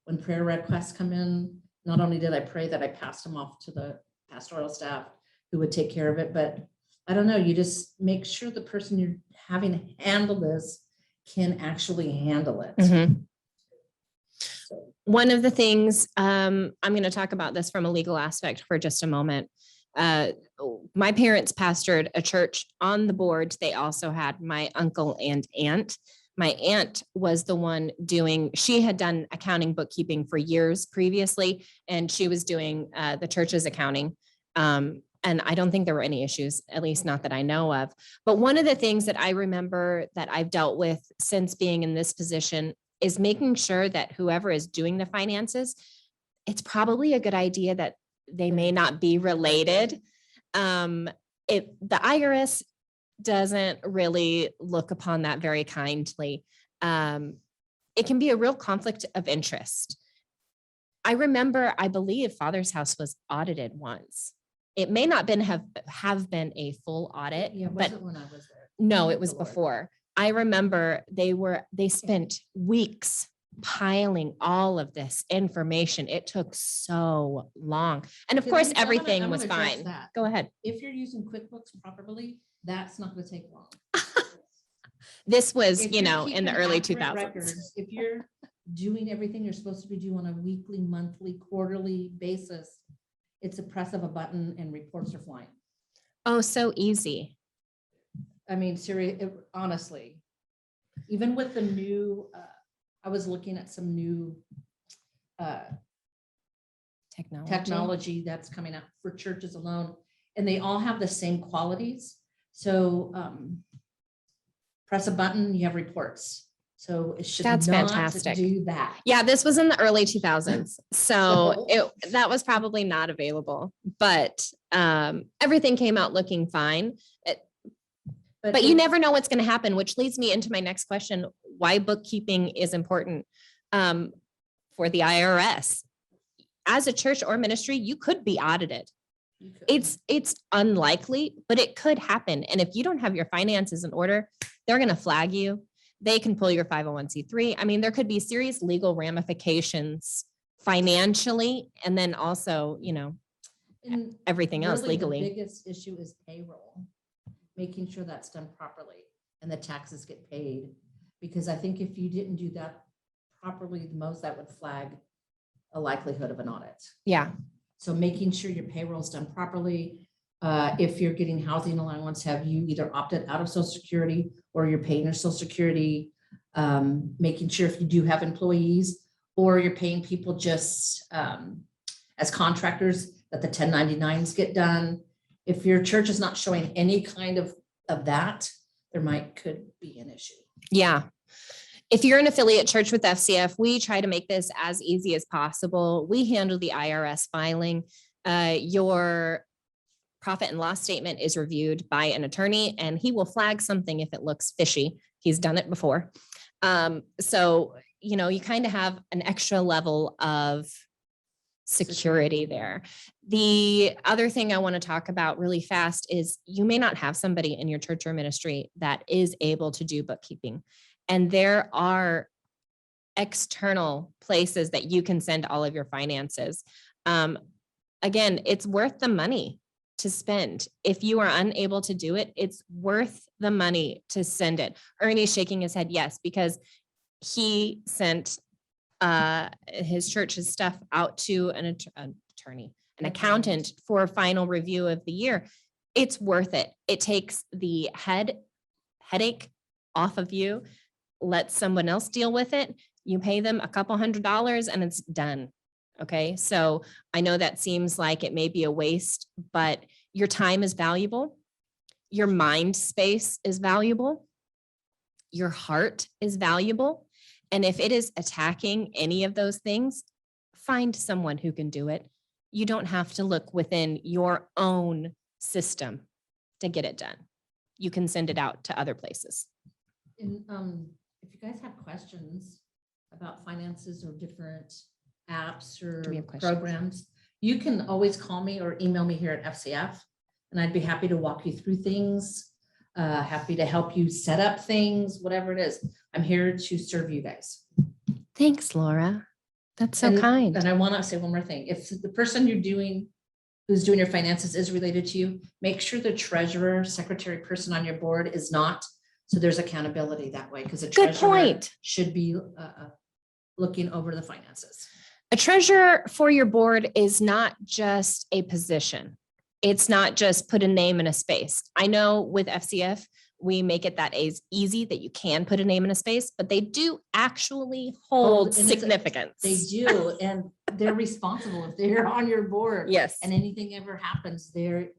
when prayer requests come in, not only did I pray that I passed them off to the pastoral staff who would take care of it, but I don't know, you just make sure the person you're having to handle this can actually handle it. Mhm. So, One of the things, I'm going to talk about this from a legal aspect for just a moment. My parents pastored a church. On the board, they also had my uncle and aunt. My aunt was the one she had done accounting, bookkeeping for years previously, and she was doing the church's accounting. And I don't think there were any issues, at least not that I know of. But one of the things that I remember that I've dealt with since being in this position is making sure that whoever is doing the finances, it's probably a good idea that they may not be related. The IRS doesn't really look upon that very kindly. It can be a real conflict of interest. I remember, I believe Father's House was audited once. It may not have been a full audit, yeah, was but it when I was there? no, it was The Lord. before. I remember they spent weeks piling all of this information. It took so long. And of Okay, course, I'm gonna- everything I'm was gonna address fine. that. Go ahead. If you're using QuickBooks properly, that's not gonna take long. This was, If you're in the keeping early accurate 2000s. records, if you're doing everything you're supposed to be doing on a weekly, monthly, quarterly basis, it's a press of a button and reports are flying. Oh, so easy. I mean, honestly, even with the new, I was looking at some new technology that's coming out for churches alone, and they all have the same qualities. So press a button, you have reports. So it should That's not fantastic. do that. Yeah, this was in the early 2000s. So that was probably not available, but everything came out looking fine. But you never know what's going to happen, which leads me into my next question, why bookkeeping is important for the IRS. As a church or ministry, you could be audited. It's unlikely, but it could happen. And if you don't have your finances in order, they're going to flag you. They can pull your 501c3. I mean, there could be serious legal ramifications financially, and then also, And everything else really legally. The biggest issue is payroll, making sure that's done properly and the taxes get paid. Because I think if you didn't do that properly, the most that would flag a likelihood of an audit. Yeah. So making sure your payroll is done properly. If you're getting housing allowance, have you either opted out of Social Security or you're paying your Social Security? Making sure if you do have employees or you're paying people just as contractors, that the 1099s get done. If your church is not showing any kind of that, could be an issue. Yeah. If you're an affiliate church with FCF, we try to make this as easy as possible. We handle the IRS filing. Your profit and loss statement is reviewed by an attorney, and he will flag something if it looks fishy. He's done it before. So, you kind of have an extra level of security there. The other thing I want to talk about really fast is you may not have somebody in your church or ministry that is able to do bookkeeping. And there are external places that you can send all of your finances. Again, it's worth the money to spend. If you are unable to do it, it's worth the money to send it. Ernie's shaking his head yes, because he sent his church's stuff out to an attorney, an accountant for a final review of the year. It's worth it. It takes the headache off of you. Let someone else deal with it. You pay them a couple $100 and it's done. Okay. So I know that seems like it may be a waste, but your time is valuable. Your mind space is valuable. Your heart is valuable. And if it is attacking any of those things, find someone who can do it. You don't have to look within your own system to get it done. You can send it out to other places. And if you guys have questions about finances or different apps or Do we have questions? programs, you can always call me or email me here at FCF, and I'd be happy to walk you through things, happy to help you set up things, whatever it is. I'm here to serve you guys. Thanks, Laura. That's so And- kind. And I want to say one more thing. If the person who's doing your finances is related to you, make sure the treasurer, secretary person on your board is not. So there's accountability that way, because a Good treasurer point. should be looking over the finances. A treasurer for your board is not just a position. It's not just put a name in a space. I know with FCF, we make it that is easy that you can put a name in a space, but they do actually hold and it's a- significance. They do, and they're responsible if they're on your board. Yes. And anything ever happens, they're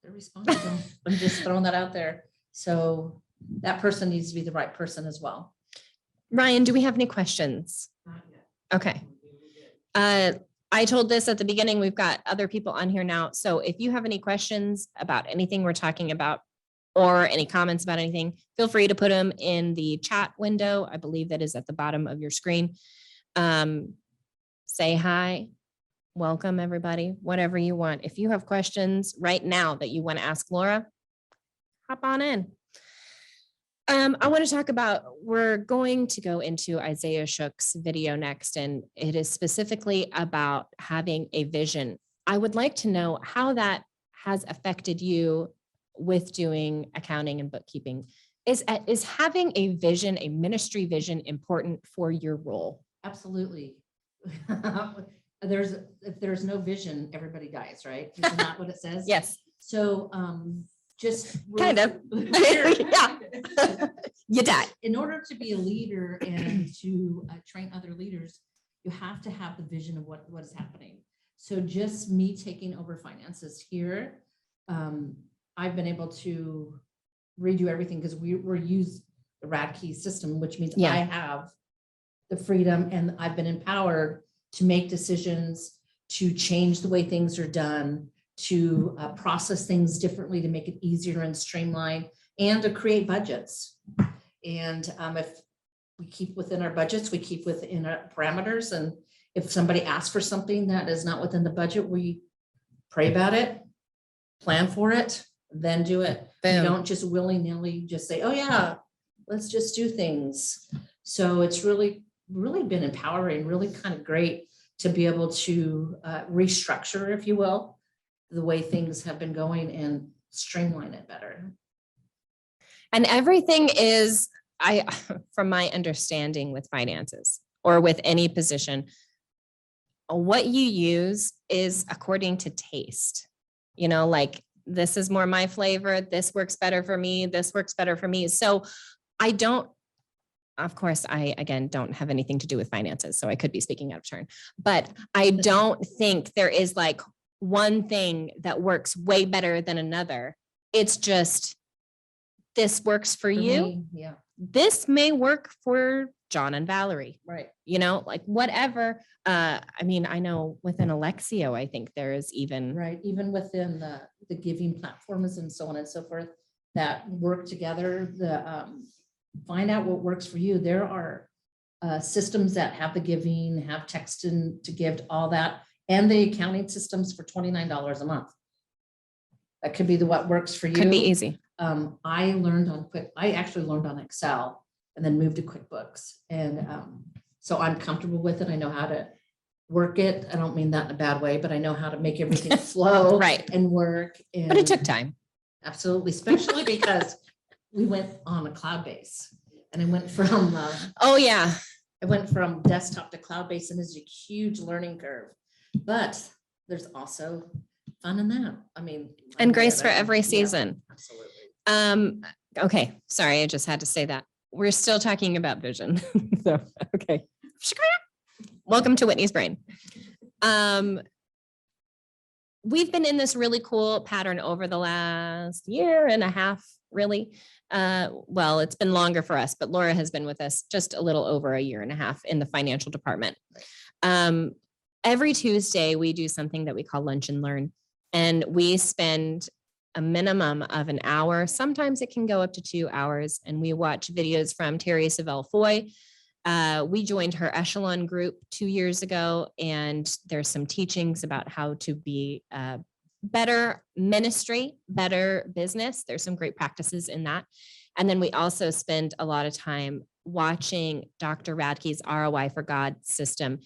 responsible. I'm just throwing that out there. So that person needs to be the right person as well. Ryan, do we have any questions? Okay. I told this at the beginning, we've got other people on here now. So if you have any questions about anything we're talking about or any comments about anything, feel free to put them in the chat window. I believe that is at the bottom of your screen. Say hi, welcome everybody, whatever you want. If you have questions right now that you want to ask Laura, hop on in. I want to talk about, we're going to go into Isaiah Shook's video next, and it is specifically about having a vision. I would like to know how that has affected you with doing accounting and bookkeeping. Is having a vision, a ministry vision, important for your role? Absolutely. If there's no vision, everybody dies, right? Isn't that what it says? Yes. So just Kind of. Yeah. You die. In order to be a leader and to train other leaders, you have to have the vision of what is happening. So just me taking over finances here, I've been able to redo everything because we're used the Radkey system, which means Yeah. I have the freedom and I've been empowered to make decisions, to change the way things are done, to process things differently, to make it easier and streamlined, and to create budgets. And if we keep within our budgets, we keep within our parameters. And if somebody asks for something that is not within the budget, we pray about it, plan for it, then do it. We Boom. don't just willy-nilly just say, oh yeah, let's just do things. So it's really been empowering, really kind of great to be able to restructure, if you will, the way things have been going and streamline it better. And everything is, from my understanding with finances or with any position, what you use is according to taste. You know, like this is more my flavor. This works better for me. This works better for me. So I don't, of course, I, again, don't have anything to do with finances, so I could be speaking out of turn, but I don't think there is like one thing that works way better than another. It's just, this works for you. Me, yeah, This may work for John and Valerie, right. you know, like whatever. I mean, I know within Alexio, I think there is even, Right, even within the giving platforms and so on and so forth that work together, find out what works for you. There are systems that have the giving, have text and to give, all that, and the accounting systems for $29 a month. That could be what works for you. Could be easy. I actually learned on Excel and then moved to QuickBooks. And so I'm comfortable with it. I know how to work it. I don't mean that in a bad way, but I know how to make everything flow Right. and work. And But it took time. absolutely, especially because we went on a cloud base, and I went from Oh, yeah. desktop to cloud base, and it's a huge learning curve. But there's also fun in that. I mean, And I'm grace for aware that- every yeah, season. absolutely. Okay. Sorry. I just had to say that. We're still talking about vision. So, okay. Welcome to Whitney's brain. We've been in this really cool pattern over the last year and a half, really. Well, it's been longer for us, but Laura has been with us just a little over a year and a half in the financial department. Every Tuesday, we do something that we call Lunch and Learn, and we spend a minimum of an hour. Sometimes it can go up to 2 hours, and we watch videos from Terry Savelle Foy. We joined her Echelon group 2 years ago, and there's some teachings about how to be better ministry, better business. There's some great practices in that. And then we also spend a lot of time watching Dr. Radke's ROI for God system.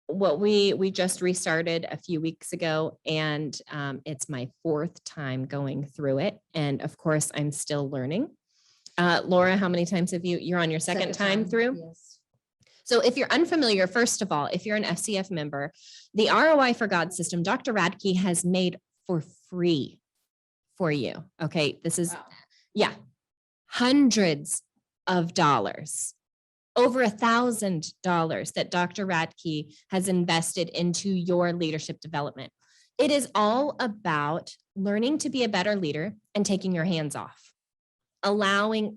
What we just restarted a few weeks ago, and it's my 4th time going through it. And of course, I'm still learning. Laura, how many times have you're on your second time through? Yes. So if you're unfamiliar, first of all, if you're an FCF member, the ROI for God system, Dr. Radke has made for free for you. Okay. This is, Wow. yeah, hundreds of dollars, over $1,000 that Dr. Radke has invested into your leadership development. It is all about learning to be a better leader and taking your hands off.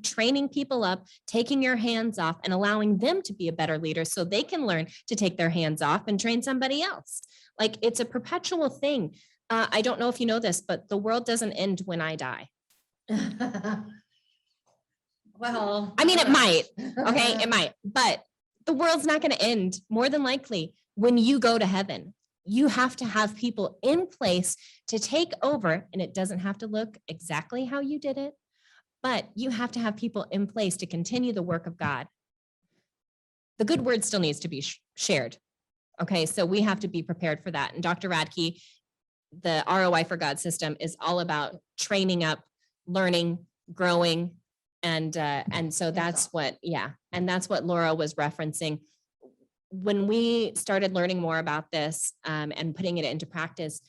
Training people up, taking your hands off, and allowing them to be a better leader so they can learn to take their hands off and train somebody else. Like, it's a perpetual thing. I don't know if you know this, but the world doesn't end when I die. Well, I mean, it might. Okay, it might, but the world's not going to end, more than likely, when you go to heaven. You have to have people in place to take over, and it doesn't have to look exactly how you did it, but you have to have people in place to continue the work of God. The good word still needs to be shared. Okay, so we have to be prepared for that. And Dr. Radke, the ROI for God system is all about training up, learning, growing. And so that's what, yeah. And that's what Laura was referencing. When we started learning more about this and putting it into practice,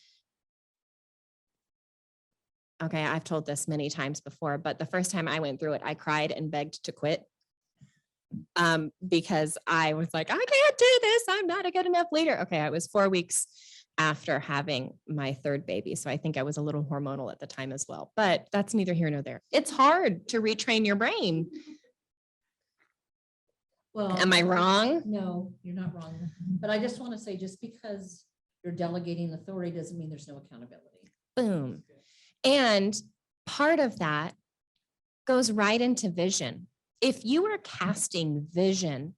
okay, I've told this many times before, but the first time I went through it, I cried and begged to quit because I was like, I can't do this. I'm not a good enough leader. Okay, I was 4 weeks after having my 3rd baby. So I think I was a little hormonal at the time as well, but that's neither here nor there. It's hard to retrain your brain. well, Am I wrong? No, you're not wrong. But I just want to say, just because you're delegating authority doesn't mean there's no accountability. Boom. And part of that goes right into vision. If you are casting vision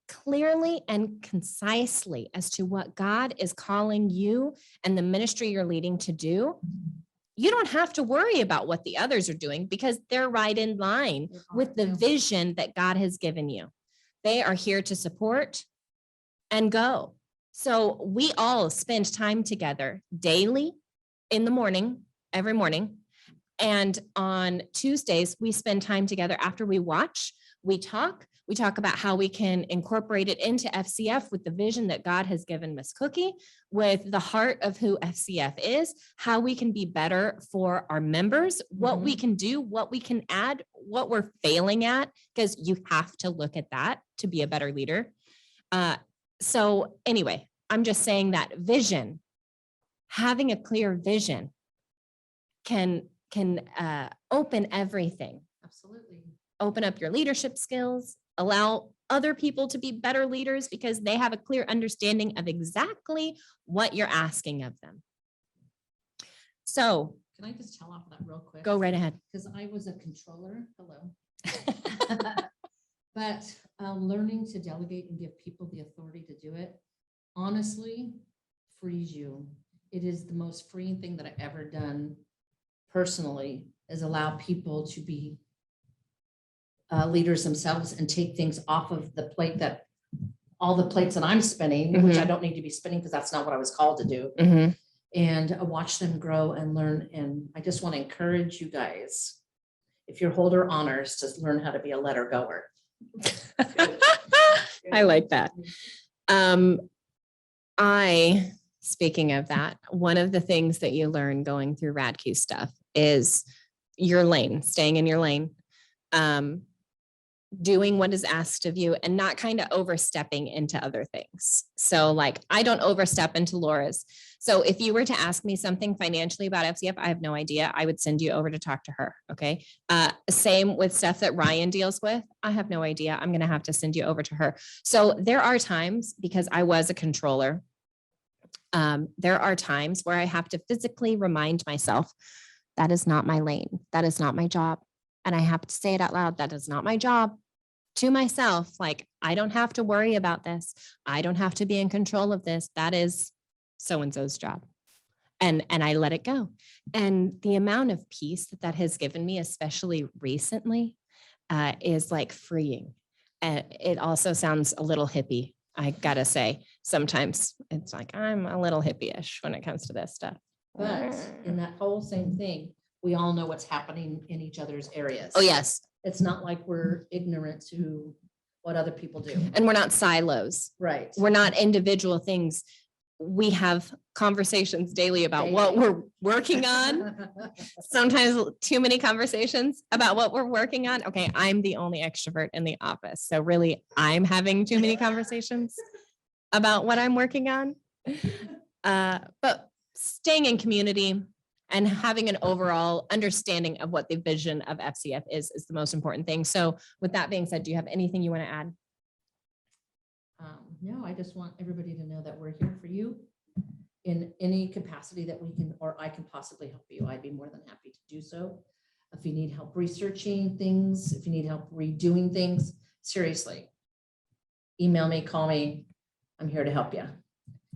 clearly and concisely as to what God is calling you and the ministry you're leading to do, you don't have to worry about what the others are doing because they're right in line with the vision that God has given you. They are here to support and go. So we all spend time together daily in the morning, every morning. And on Tuesdays, we spend time together after we watch, we talk about how we can incorporate it into FCF with the vision that God has given Miss Cookie, with the heart of who FCF is, how we can be better for our members, what we can do, what we can add, what we're failing at, because you have to look at that to be a better leader. So anyway, I'm just saying that vision, having a clear vision can open everything. Absolutely. Open up your leadership skills, allow other people to be better leaders because they have a clear understanding of exactly what you're asking of them. So Can I just tell off that real quick? go right ahead. Because I was a controller. Hello. But learning to delegate and give people the authority to do it, honestly, frees you. It is the most freeing thing that I've ever done personally, is allow people to be leaders themselves and take things off of the plate, that all the plates that I'm spinning, which I don't need to be spinning because that's not what I was called to do. And watch them grow and learn. And I just want to encourage you guys, if you're holder honors, to learn how to be a letter goer. I like that. Speaking of that, one of the things that you learn going through Radke stuff is your lane, staying in your lane, doing what is asked of you and not kind of overstepping into other things. So like, I don't overstep into Laura's. So if you were to ask me something financially about FCF, I have no idea. I would send you over to talk to her. Okay. Same with stuff that Ryan deals with. I have no idea. I'm going to have to send you over to her. So there are times, because I was a controller, there are times where I have to physically remind myself, that is not my lane. That is not my job. And I have to say it out loud. That is not my job, to myself. Like, I don't have to worry about this. I don't have to be in control of this. That is so-and-so's job. And I let it go. And the amount of peace that that has given me, especially recently, is like freeing. And it also sounds a little hippie. I gotta say, sometimes it's like, I'm a little hippie-ish when it comes to this stuff. But in that whole same thing, we all know what's happening in each other's areas. Oh, yes. It's not like we're ignorant to what other people do. And we're not silos. Right. We're not individual things. We have conversations daily about what Daily. we're working on. Sometimes too many conversations about what we're working on. Okay, I'm the only extrovert in the office. So really, I'm having too many conversations about what I'm working on. But staying in community and having an overall understanding of what the vision of FCF is the most important thing. So with that being said, do you have anything you want to add? No, I just want everybody to know that we're here for you in any capacity that we can, or I can possibly help you. I'd be more than happy to do so. If you need help researching things, if you need help redoing things, seriously, email me, call me. I'm here to help you.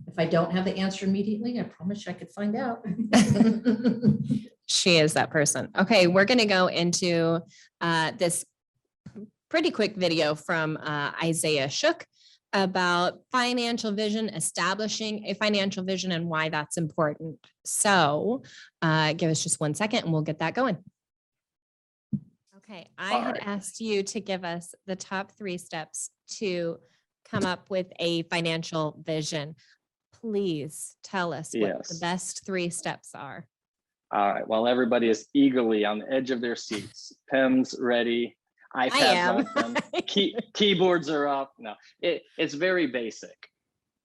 If I don't have the answer immediately, I promise you I could find out. She is that person. Okay, we're going to go into this pretty quick video from Isaiah Shook about financial vision, establishing a financial vision and why that's important. So give us just 1 second and we'll get that going. Okay, I had asked you to give us the top 3 steps to come up with a financial vision. Please tell us what the best 3 steps are. All right. While everybody is eagerly on the edge of their seats, pens ready, iPads on them, keyboards are up. No, it's very basic,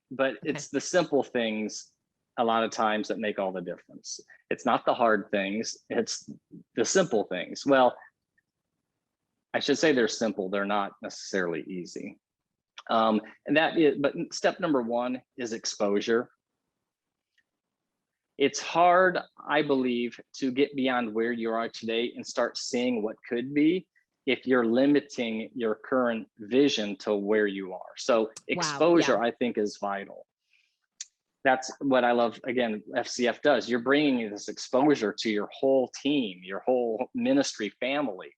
but it's the simple things a lot of times that make all the difference. It's not the hard things, it's the simple things. Well, I should say they're simple. They're not necessarily easy. And that is, but step number 1 is exposure. It's hard, I believe, to get beyond where you are today and start seeing what could be if you're limiting your current vision to where you are. So exposure, I think, is vital. That's what I love, again, FCF does. You're bringing this exposure to your whole team, your whole ministry family.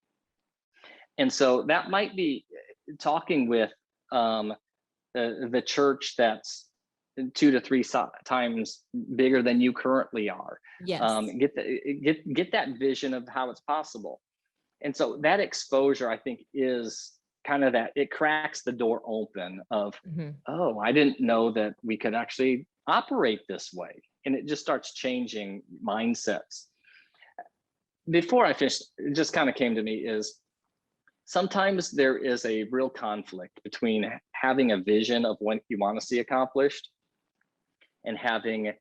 And so that might be talking with the church that's 2 to 3 times bigger than you currently are. Yes. Get that vision of how it's possible. And so that exposure, I think, is kind of that, it cracks the door open of, oh, I didn't know that we could actually operate this way. And it just starts changing mindsets. Before I finish, it just kind of came to me is, sometimes there is a real conflict between having a vision of what you want to see accomplished and having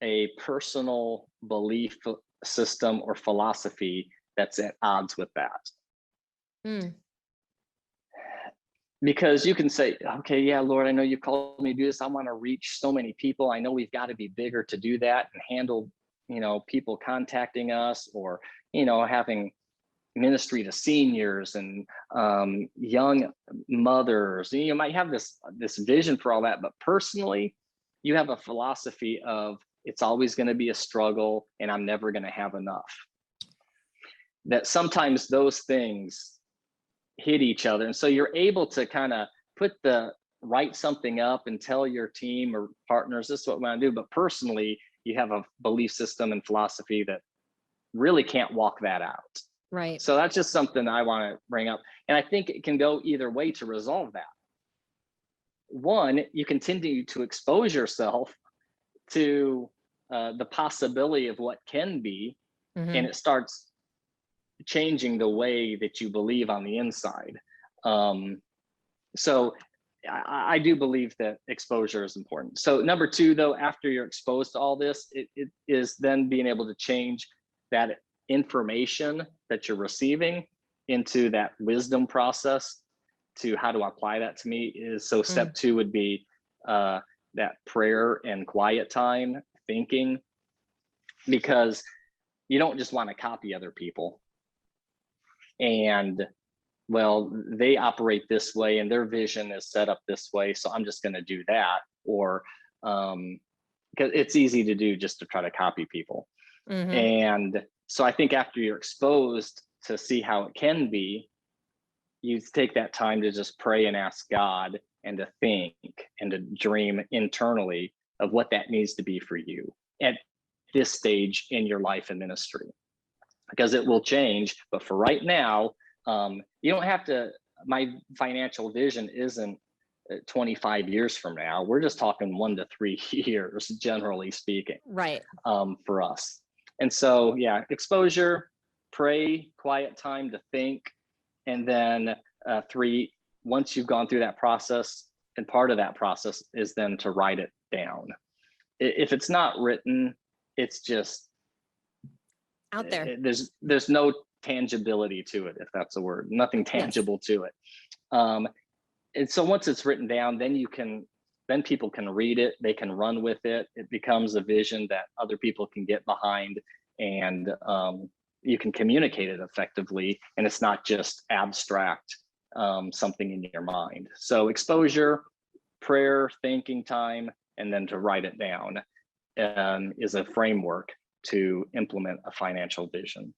a personal belief system or philosophy that's at odds with that. Because you can say, okay, yeah, Lord, I know you called me to do this. I want to reach so many people. I know we've got to be bigger to do that and handle, people contacting us or, having ministry to seniors and young mothers. You might have this vision for all that, but personally, you have a philosophy of it's always going to be a struggle and I'm never going to have enough. That sometimes those things hit each other. And so you're able to kind of write something up and tell your team or partners, this is what we want to do. But personally, you have a belief system and philosophy that really can't walk that out. Right. So that's just something I want to bring up. And I think it can go either way to resolve that. One, you continue to expose yourself to the possibility of what can be, and it starts changing the way that you believe on the inside. So I do believe that exposure is important. So number two, though, after you're exposed to all this, it is then being able to change that information that you're receiving into that wisdom process to how to apply that to me is, so step two would be that prayer and quiet time thinking, because you don't just want to copy other people and, well, they operate this way and their vision is set up this way, so I'm just going to do that. Or because it's easy to do just to try to copy people. And so I think after you're exposed to see how it can be, you take that time to just pray and ask God and to think and to dream internally of what that needs to be for you at this stage in your life and ministry, because it will change. But for right now, you don't have to, my financial vision isn't 25 years from now. We're just talking 1 to 3 years, generally speaking, Right. For us. And so, yeah, exposure, pray, quiet time to think. And then 3, once you've gone through that process, and part of that process is then to write it down. If it's not written, it's just Out there. There's no tangibility to it, if that's a word, nothing tangible to it. And so once it's written down, then people can read it, they can run with it. It becomes a vision that other people can get behind, and you can communicate it effectively. And it's not just abstract, something in your mind. So exposure, prayer, thinking time, and then to write it down is a framework to implement a financial vision.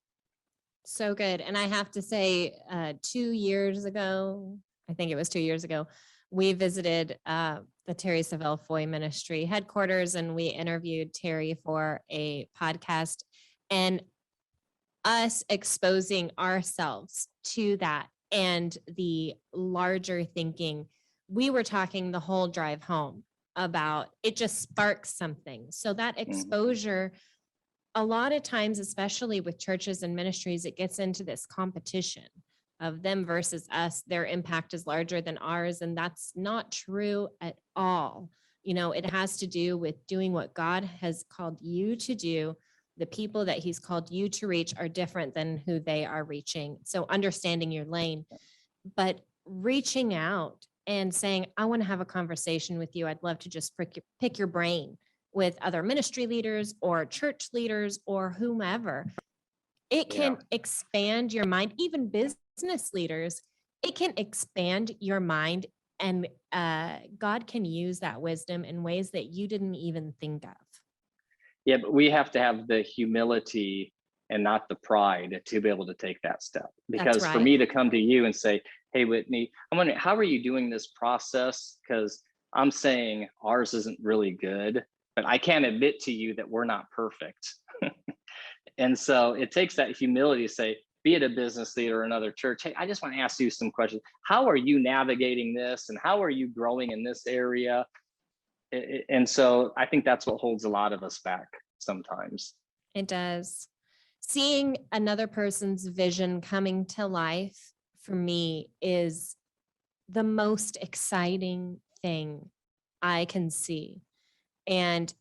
So good. And I have to say, 2 years ago, I think it was 2 years ago, we visited the Terry Savelle Foy Ministry headquarters, and we interviewed Terry for a podcast, and us exposing ourselves to that and the larger thinking. We were talking the whole drive home about it, just sparks something. So that exposure, a lot of times, especially with churches and ministries, it gets into this competition of them versus us. Their impact is larger than ours. And that's not true at all. You know, it has to do with doing what God has called you to do. The people that he's called you to reach are different than who they are reaching. So understanding your lane, but reaching out and saying, I want to have a conversation with you. I'd love to just pick your brain with other ministry leaders or church leaders or whomever. It can expand your mind, even business leaders. It can expand your mind, and God can use that wisdom in ways that you didn't even think of. Yeah, but we have to have the humility and not the pride to be able to take that step. Because for me to come to you and say, hey, Whitney, I'm wondering, how are you doing this process? Because I'm saying ours isn't really good, but I can't admit to you that we're not perfect. And so it takes that humility to say, be it a business leader or another church, hey, I just want to ask you some questions. How are you navigating this? And how are you growing in this area? And so I think that's what holds a lot of us back sometimes. It does. Seeing another person's vision coming to life for me is the most exciting thing I can see. And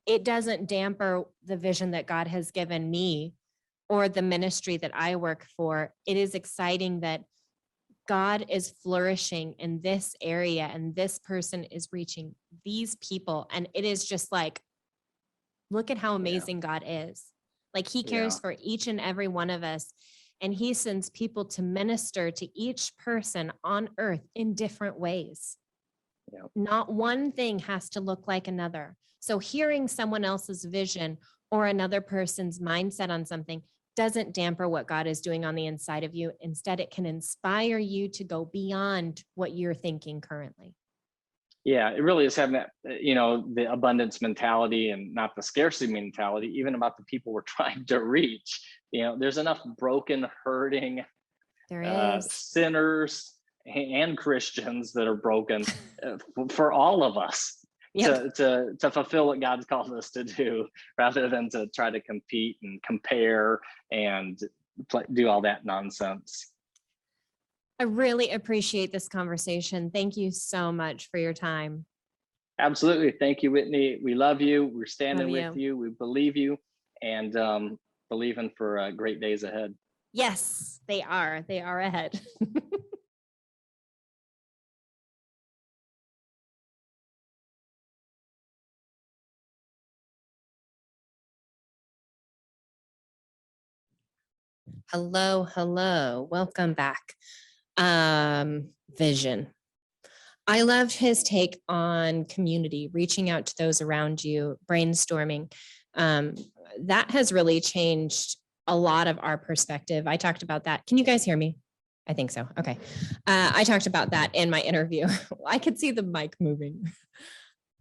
it doesn't damper the vision that God has given me or the ministry that I work for. It is exciting that God is flourishing in this area and this person is reaching these people. And it is just like, look at how amazing God is. Like he cares for each and every one of us. and he sends people to minister to each person on earth in different ways. Yeah. Not one thing has to look like another. So hearing someone else's vision or another person's mindset on something doesn't damper what God is doing on the inside of you. Instead, it can inspire you to go beyond what you're thinking currently. Yeah, it really is having that, the abundance mentality and not the scarcity mentality, even about the people we're trying to reach. There's enough broken, hurting There is. sinners and Christians that are broken for all of us. Yep. To fulfill what God's called us to do, rather than to try to compete and compare and do all that nonsense. I really appreciate this conversation. Thank you so much for your time. Absolutely. Thank you, Whitney. We love you. We're standing Love with you. We believe you, and believing for great days ahead. Yes, they are. They are ahead. Hello, hello. Welcome back. Vision. I loved his take on community, reaching out to those around you, brainstorming. That has really changed a lot of our perspective. I talked about that. Can you guys hear me? I think so. Okay. I talked about that in my interview. I could see the mic moving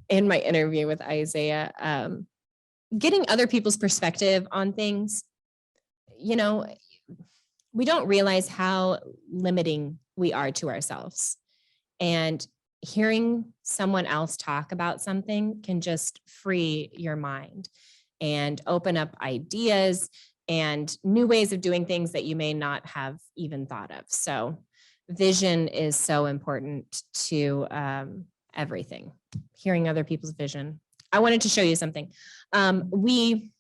in my interview with Isaiah. Getting other people's perspective on things, we don't realize how limiting we are to ourselves. And hearing someone else talk about something can just free your mind and open up ideas and new ways of doing things that you may not have even thought of. So vision is so important to everything. Hearing other people's vision. I wanted to show you something. We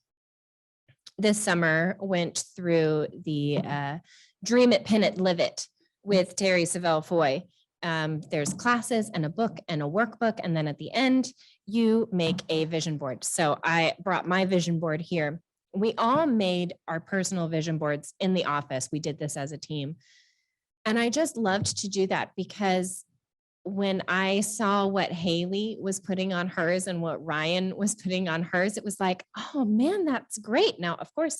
this summer went through the Dream It, Pin It, Live It with Terry Savelle Foy. There's classes and a book and a workbook. And then at the end, you make a vision board. So I brought my vision board here. We all made our personal vision boards in the office. We did this as a team. And I just loved to do that because when I saw what Haley was putting on hers and what Ryan was putting on hers, it was like, oh man, that's great. Now, of course,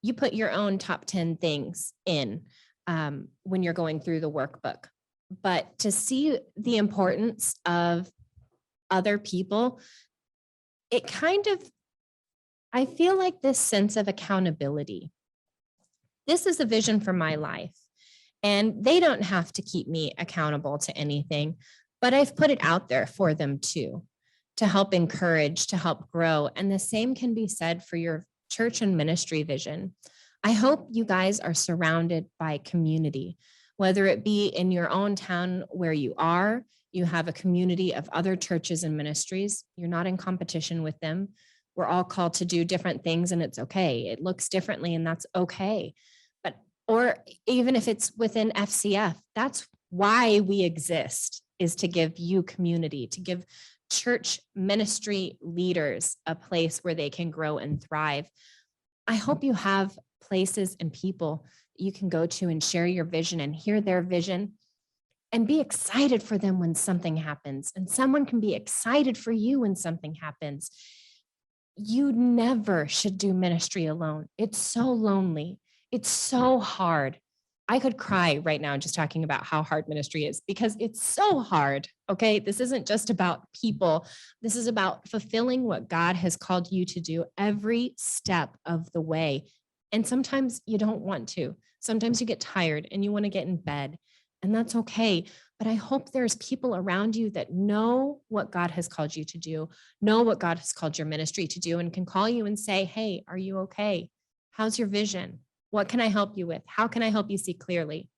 you put your own top 10 things in when you're going through the workbook. But to see the importance of other people, it kind of, I feel like this sense of accountability. This is a vision for my life. And they don't have to keep me accountable to anything, but I've put it out there for them too, to help encourage, to help grow. And the same can be said for your church and ministry vision. I hope you guys are surrounded by community, whether it be in your own town where you are, you have a community of other churches and ministries. You're not in competition with them. We're all called to do different things and it's okay. It looks differently and that's okay. Or even if it's within FCF, that's why we exist, is to give you community, to give church ministry leaders a place where they can grow and thrive. I hope you have places and people you can go to and share your vision and hear their vision and be excited for them when something happens. And someone can be excited for you when something happens. You never should do ministry alone. It's so lonely. It's so hard. I could cry right now just talking about how hard ministry is because it's so hard. Okay. This isn't just about people. This is about fulfilling what God has called you to do every step of the way. And sometimes you don't want to. Sometimes you get tired and you want to get in bed, and that's okay. But I hope there's people around you that know what God has called you to do, know what God has called your ministry to do, and can call you and say, hey, are you okay? How's your vision? What can I help you with? How can I help you see clearly?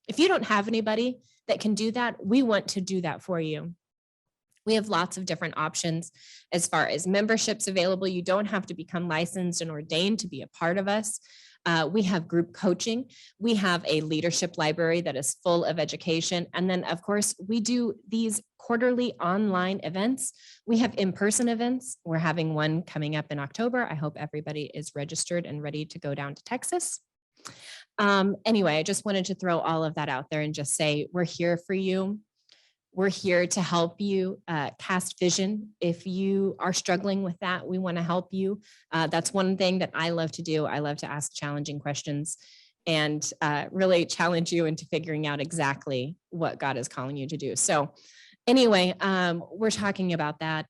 If you don't have anybody that can do that, we want to do that for you. We have lots of different options as far as memberships available. You don't have to become licensed and ordained to be a part of us. We have group coaching. We have a leadership library that is full of education. And then, of course, we do these quarterly online events. We have in-person events. We're having one coming up in October. I hope everybody is registered and ready to go down to Texas. Anyway, I just wanted to throw all of that out there and just say, we're here for you. We're here to help you cast vision. If you are struggling with that, we want to help you. That's one thing that I love to do. I love to ask challenging questions and really challenge you into figuring out exactly what God is calling you to do. So anyway, we're talking about that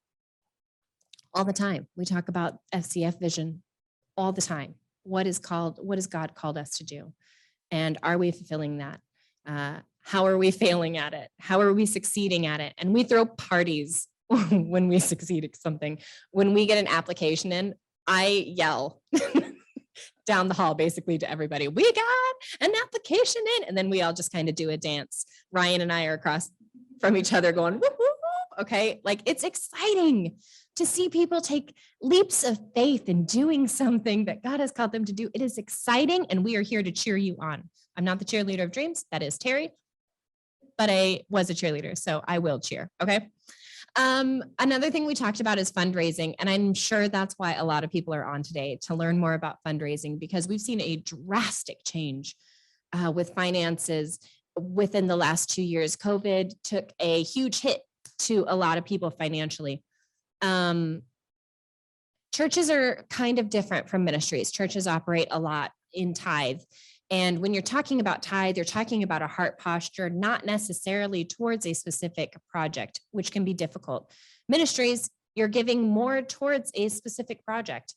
all the time. We talk about FCF vision all the time. What has God called us to do? And are we fulfilling that? How are we failing at it? How are we succeeding at it? And we throw parties when we succeed at something. When we get an application in, I yell down the hall basically to everybody, we got an application in. And then we all just kind of do a dance. Ryan and I are across from each other going, whoop, whoop, whoop. Okay. Like, it's exciting to see people take leaps of faith in doing something that God has called them to do. It is exciting. And we are here to cheer you on. I'm not the cheerleader of dreams. That is Terry, but I was a cheerleader, so I will cheer. Okay. Another thing we talked about is fundraising. And I'm sure that's why a lot of people are on today, to learn more about fundraising, because we've seen a drastic change with finances within the last 2 years. COVID took a huge hit to a lot of people financially. Churches are kind of different from ministries. Churches operate a lot in tithe. And when you're talking about tithe, you're talking about a heart posture, not necessarily towards a specific project, which can be difficult. Ministries, you're giving more towards a specific project.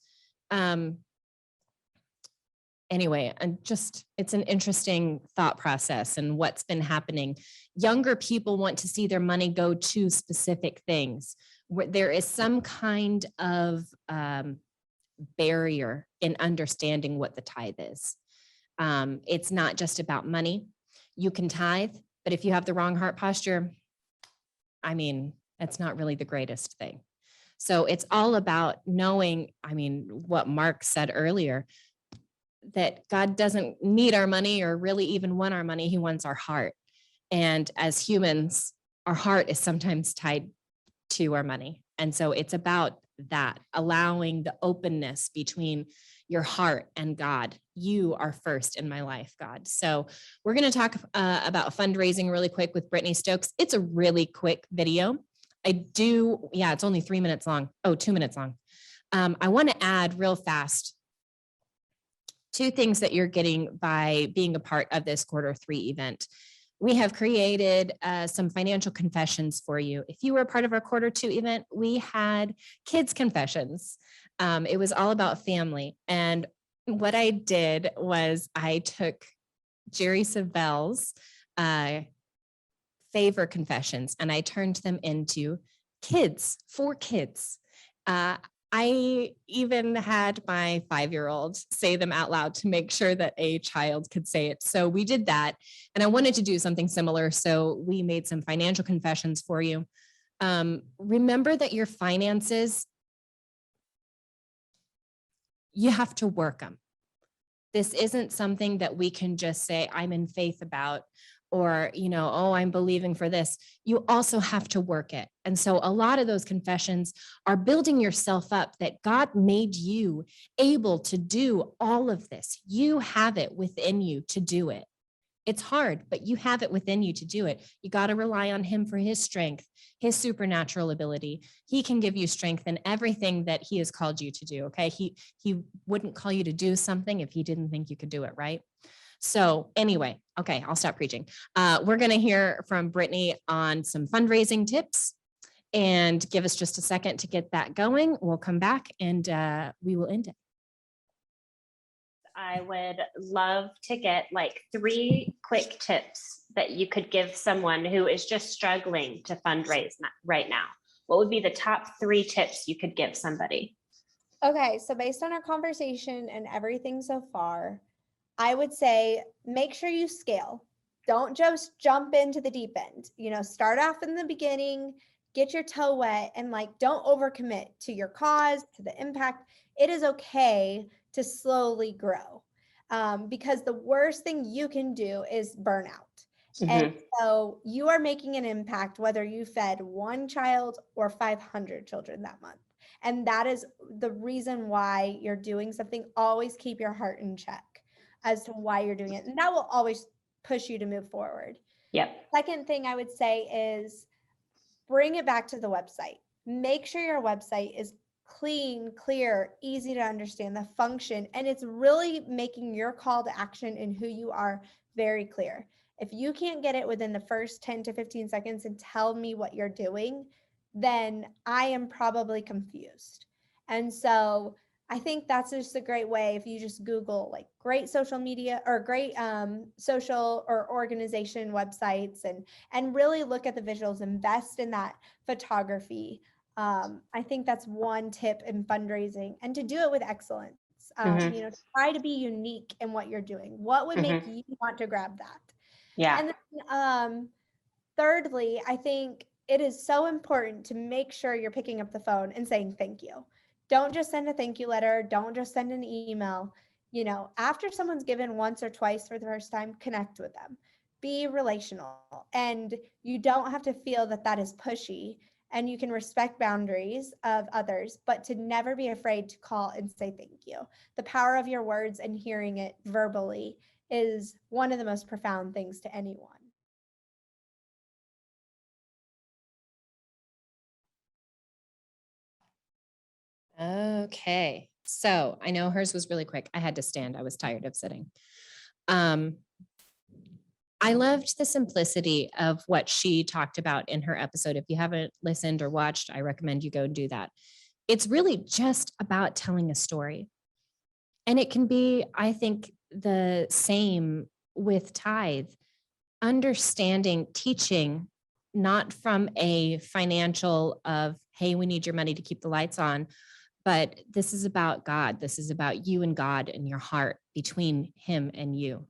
Anyway, and just, it's an interesting thought process and what's been happening. Younger people want to see their money go to specific things, where there is some kind of barrier in understanding what the tithe is. It's not just about money. You can tithe, but if you have the wrong heart posture, I mean, that's not really the greatest thing. So it's all about knowing, I mean, what Mark said earlier, that God doesn't need our money or really even want our money. He wants our heart. And as humans, our heart is sometimes tied to our money. And so it's about that, allowing the openness between your heart and God. You are first in my life, God. So we're going to talk about fundraising really quick with Brittany Stokes. It's a really quick video. It's only 3 minutes long. 2 minutes long. I want to add real fast 2 things that you're getting by being a part of this quarter 3 event. We have created some financial confessions for you. If you were a part of our quarter 2 event, we had kids confessions. It was all about family. And what I did was I took Jerry Savelle's favor confessions and I turned them into kids, for kids. I even had my 5-year-old say them out loud to make sure that a child could say it. So we did that. And I wanted to do something similar. So we made some financial confessions for you. Remember that your finances, you have to work them. This isn't something that we can just say, I'm in faith about, or, I'm believing for this. You also have to work it. And so a lot of those confessions are building yourself up, that God made you able to do all of this. You have it within you to do it. It's hard, but you have it within you to do it. You got to rely on him for his strength, his supernatural ability. He can give you strength in everything that he has called you to do. Okay. He wouldn't call you to do something if he didn't think you could do it. Right. So anyway, okay, I'll stop preaching. We're going to hear from Brittany on some fundraising tips, and give us just a second to get that going. We'll come back and we will end it. I would love to get like 3 quick tips that you could give someone who is just struggling to fundraise right now. What would be the top 3 tips you could give somebody? Okay, so based on our conversation and everything so far, I would say make sure you scale. Don't just jump into the deep end. Start off in the beginning, get your toe wet, and don't overcommit to your cause, to the impact. It is okay to slowly grow, because the worst thing you can do is burn out. Mm-hmm. And so you are making an impact whether you fed 1 child or 500 children that month. And that is the reason why you're doing something. Always keep your heart in check. as to why you're doing it. And that will always push you to move forward. Yep. Second thing I would say is bring it back to the website. Make sure your website is clean, clear, easy to understand the function, and it's really making your call to action and who you are very clear. If you can't get it within the first 10 to 15 seconds and tell me what you're doing, then I am probably confused. And so I think that's just a great way. If you just Google like great social media or great social or organization websites and really look at the visuals, invest in that photography. I think that's one tip in fundraising, and to do it with excellence. You know, try to be unique in what you're doing. What would make you want to grab that? Yeah. And then thirdly, I think it is so important to make sure you're picking up the phone and saying thank you. Don't just send a thank you letter. Don't just send an email. You know, after someone's given once or twice for the first time, connect with them. Be relational. And you don't have to feel that that is pushy, and you can respect boundaries of others, but to never be afraid to call and say thank you. The power of your words and hearing it verbally is one of the most profound things to anyone. Okay. So I know hers was really quick. I had to stand. I was tired of sitting. I loved the simplicity of what she talked about in her episode. If you haven't listened or watched, I recommend you go and do that. It's really just about telling a story. And it can be, I think, the same with tithe, understanding, teaching, not from a financial of, hey, we need your money to keep the lights on, but this is about God. This is about you and God and your heart between him and you.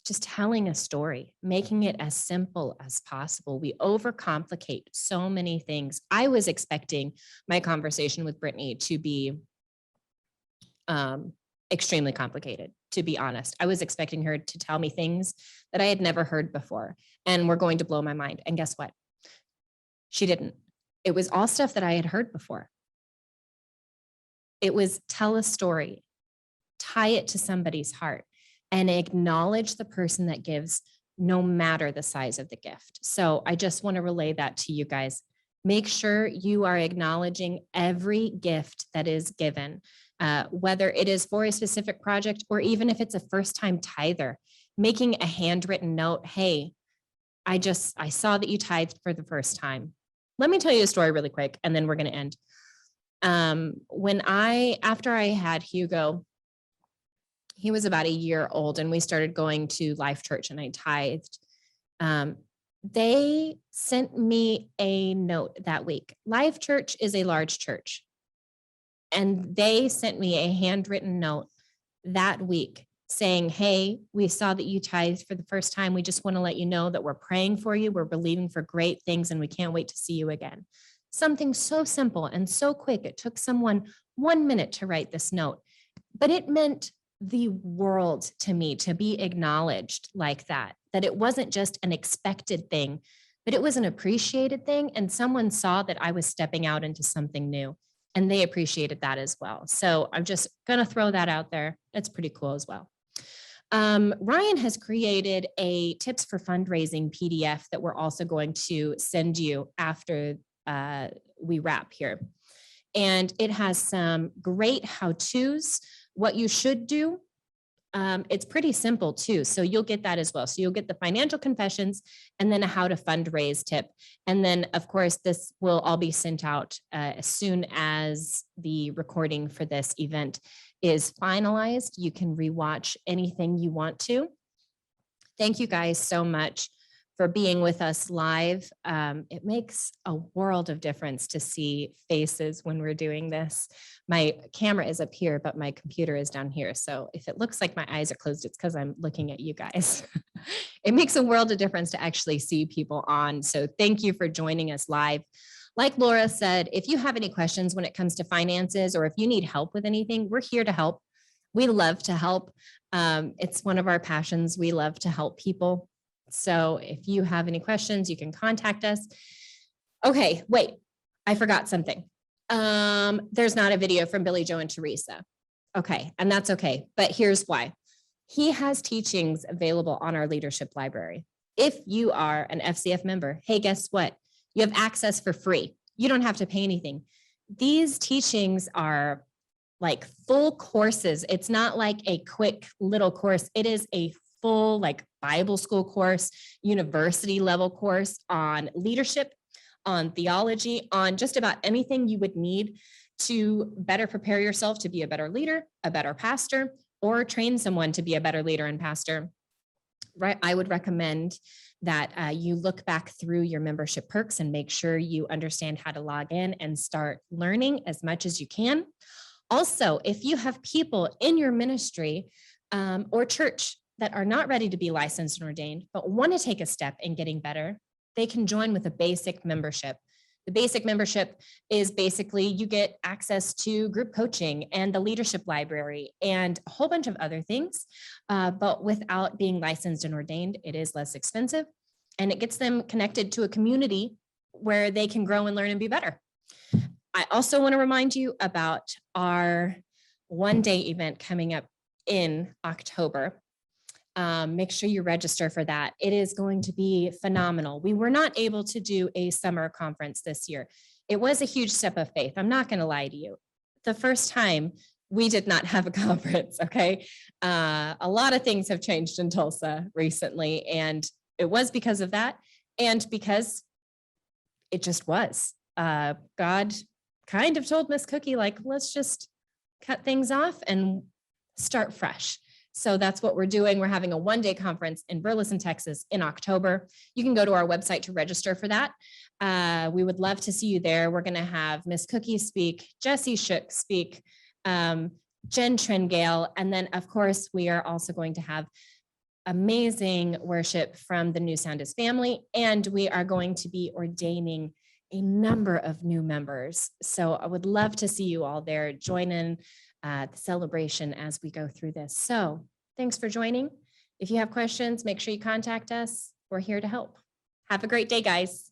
Just telling a story, making it as simple as possible. We overcomplicate so many things. I was expecting my conversation with Brittany to be extremely complicated, to be honest. I was expecting her to tell me things that I had never heard before and were going to blow my mind. And guess what? She didn't. It was all stuff that I had heard before. It was tell a story, tie it to somebody's heart, and acknowledge the person that gives, no matter the size of the gift. So I just want to relay that to you guys. Make sure you are acknowledging every gift that is given, whether it is for a specific project or even if it's a first-time tither, making a handwritten note. Hey, I saw that you tithed for the first time. Let me tell you a story really quick, and then we're going to end. After I had Hugo, he was about a year old, and we started going to Life Church, and I tithed. They sent me a note that week. Life Church is a large church, and they sent me a handwritten note that week saying, hey, we saw that you tithed for the first time. We just want to let you know that we're praying for you. We're believing for great things, and we can't wait to see you again. Something so simple and so quick. It took someone 1 minute to write this note, but it meant the world to me to be acknowledged like that it wasn't just an expected thing, but it was an appreciated thing. And someone saw that I was stepping out into something new, and they appreciated that as well. So I'm just going to throw that out there. It's pretty cool as well. Ryan has created a tips for fundraising PDF that we're also going to send you after we wrap here. And it has some great how-tos, what you should do. It's pretty simple too. So you'll get that as well. So you'll get the financial confessions and then a how to fundraise tip. And then of course, this will all be sent out as soon as the recording for this event is finalized. You can rewatch anything you want to. Thank you guys so much for being with us live. It makes a world of difference to see faces when we're doing this. My camera is up here, but my computer is down here. So if it looks like my eyes are closed, it's because I'm looking at you guys. It makes a world of difference to actually see people on. So thank you for joining us live. Like Laura said, if you have any questions when it comes to finances, or if you need help with anything, we're here to help. We love to help. It's one of our passions. We love to help people. So if you have any questions, you can contact us. Okay, wait, I forgot something. There's not a video from Billy Joe and Teresa. Okay, and that's okay. But here's why. He has teachings available on our leadership library. If you are an FCF member, hey, guess what? You have access for free. You don't have to pay anything. These teachings are like full courses. It's not like a quick little course. It is a full like Bible school course, university level course on leadership, on theology, on just about anything you would need to better prepare yourself to be a better leader, a better pastor, or train someone to be a better leader and pastor. Right? I would recommend that you look back through your membership perks and make sure you understand how to log in and start learning as much as you can. Also, if you have people in your ministry or church that are not ready to be licensed and ordained, but want to take a step in getting better, they can join with a basic membership. The basic membership is basically you get access to group coaching and the leadership library and a whole bunch of other things. But without being licensed and ordained, it is less expensive and it gets them connected to a community where they can grow and learn and be better. I also want to remind you about our one-day event coming up in October. Make sure you register for that. It is going to be phenomenal. We were not able to do a summer conference this year. It was a huge step of faith. I'm not going to lie to you. The first time we did not have a conference, okay? A lot of things have changed in Tulsa recently, and it was because of that, and because it just was. God kind of told Miss Cookie, like, let's just cut things off and start fresh. So that's what we're doing. We're having a one-day conference in Burleson, Texas in October. You can go to our website to register for that. We would love to see you there. We're going to have Miss Cookie speak, Jesse Shook speak, Jen Trengale, and then of course we are also going to have amazing worship from the New Soundist family, and we are going to be ordaining a number of new members. So I would love to see you all there. Join in the celebration as we go through this. So thanks for joining. If you have questions, make sure you contact us. We're here to help. Have a great day, guys.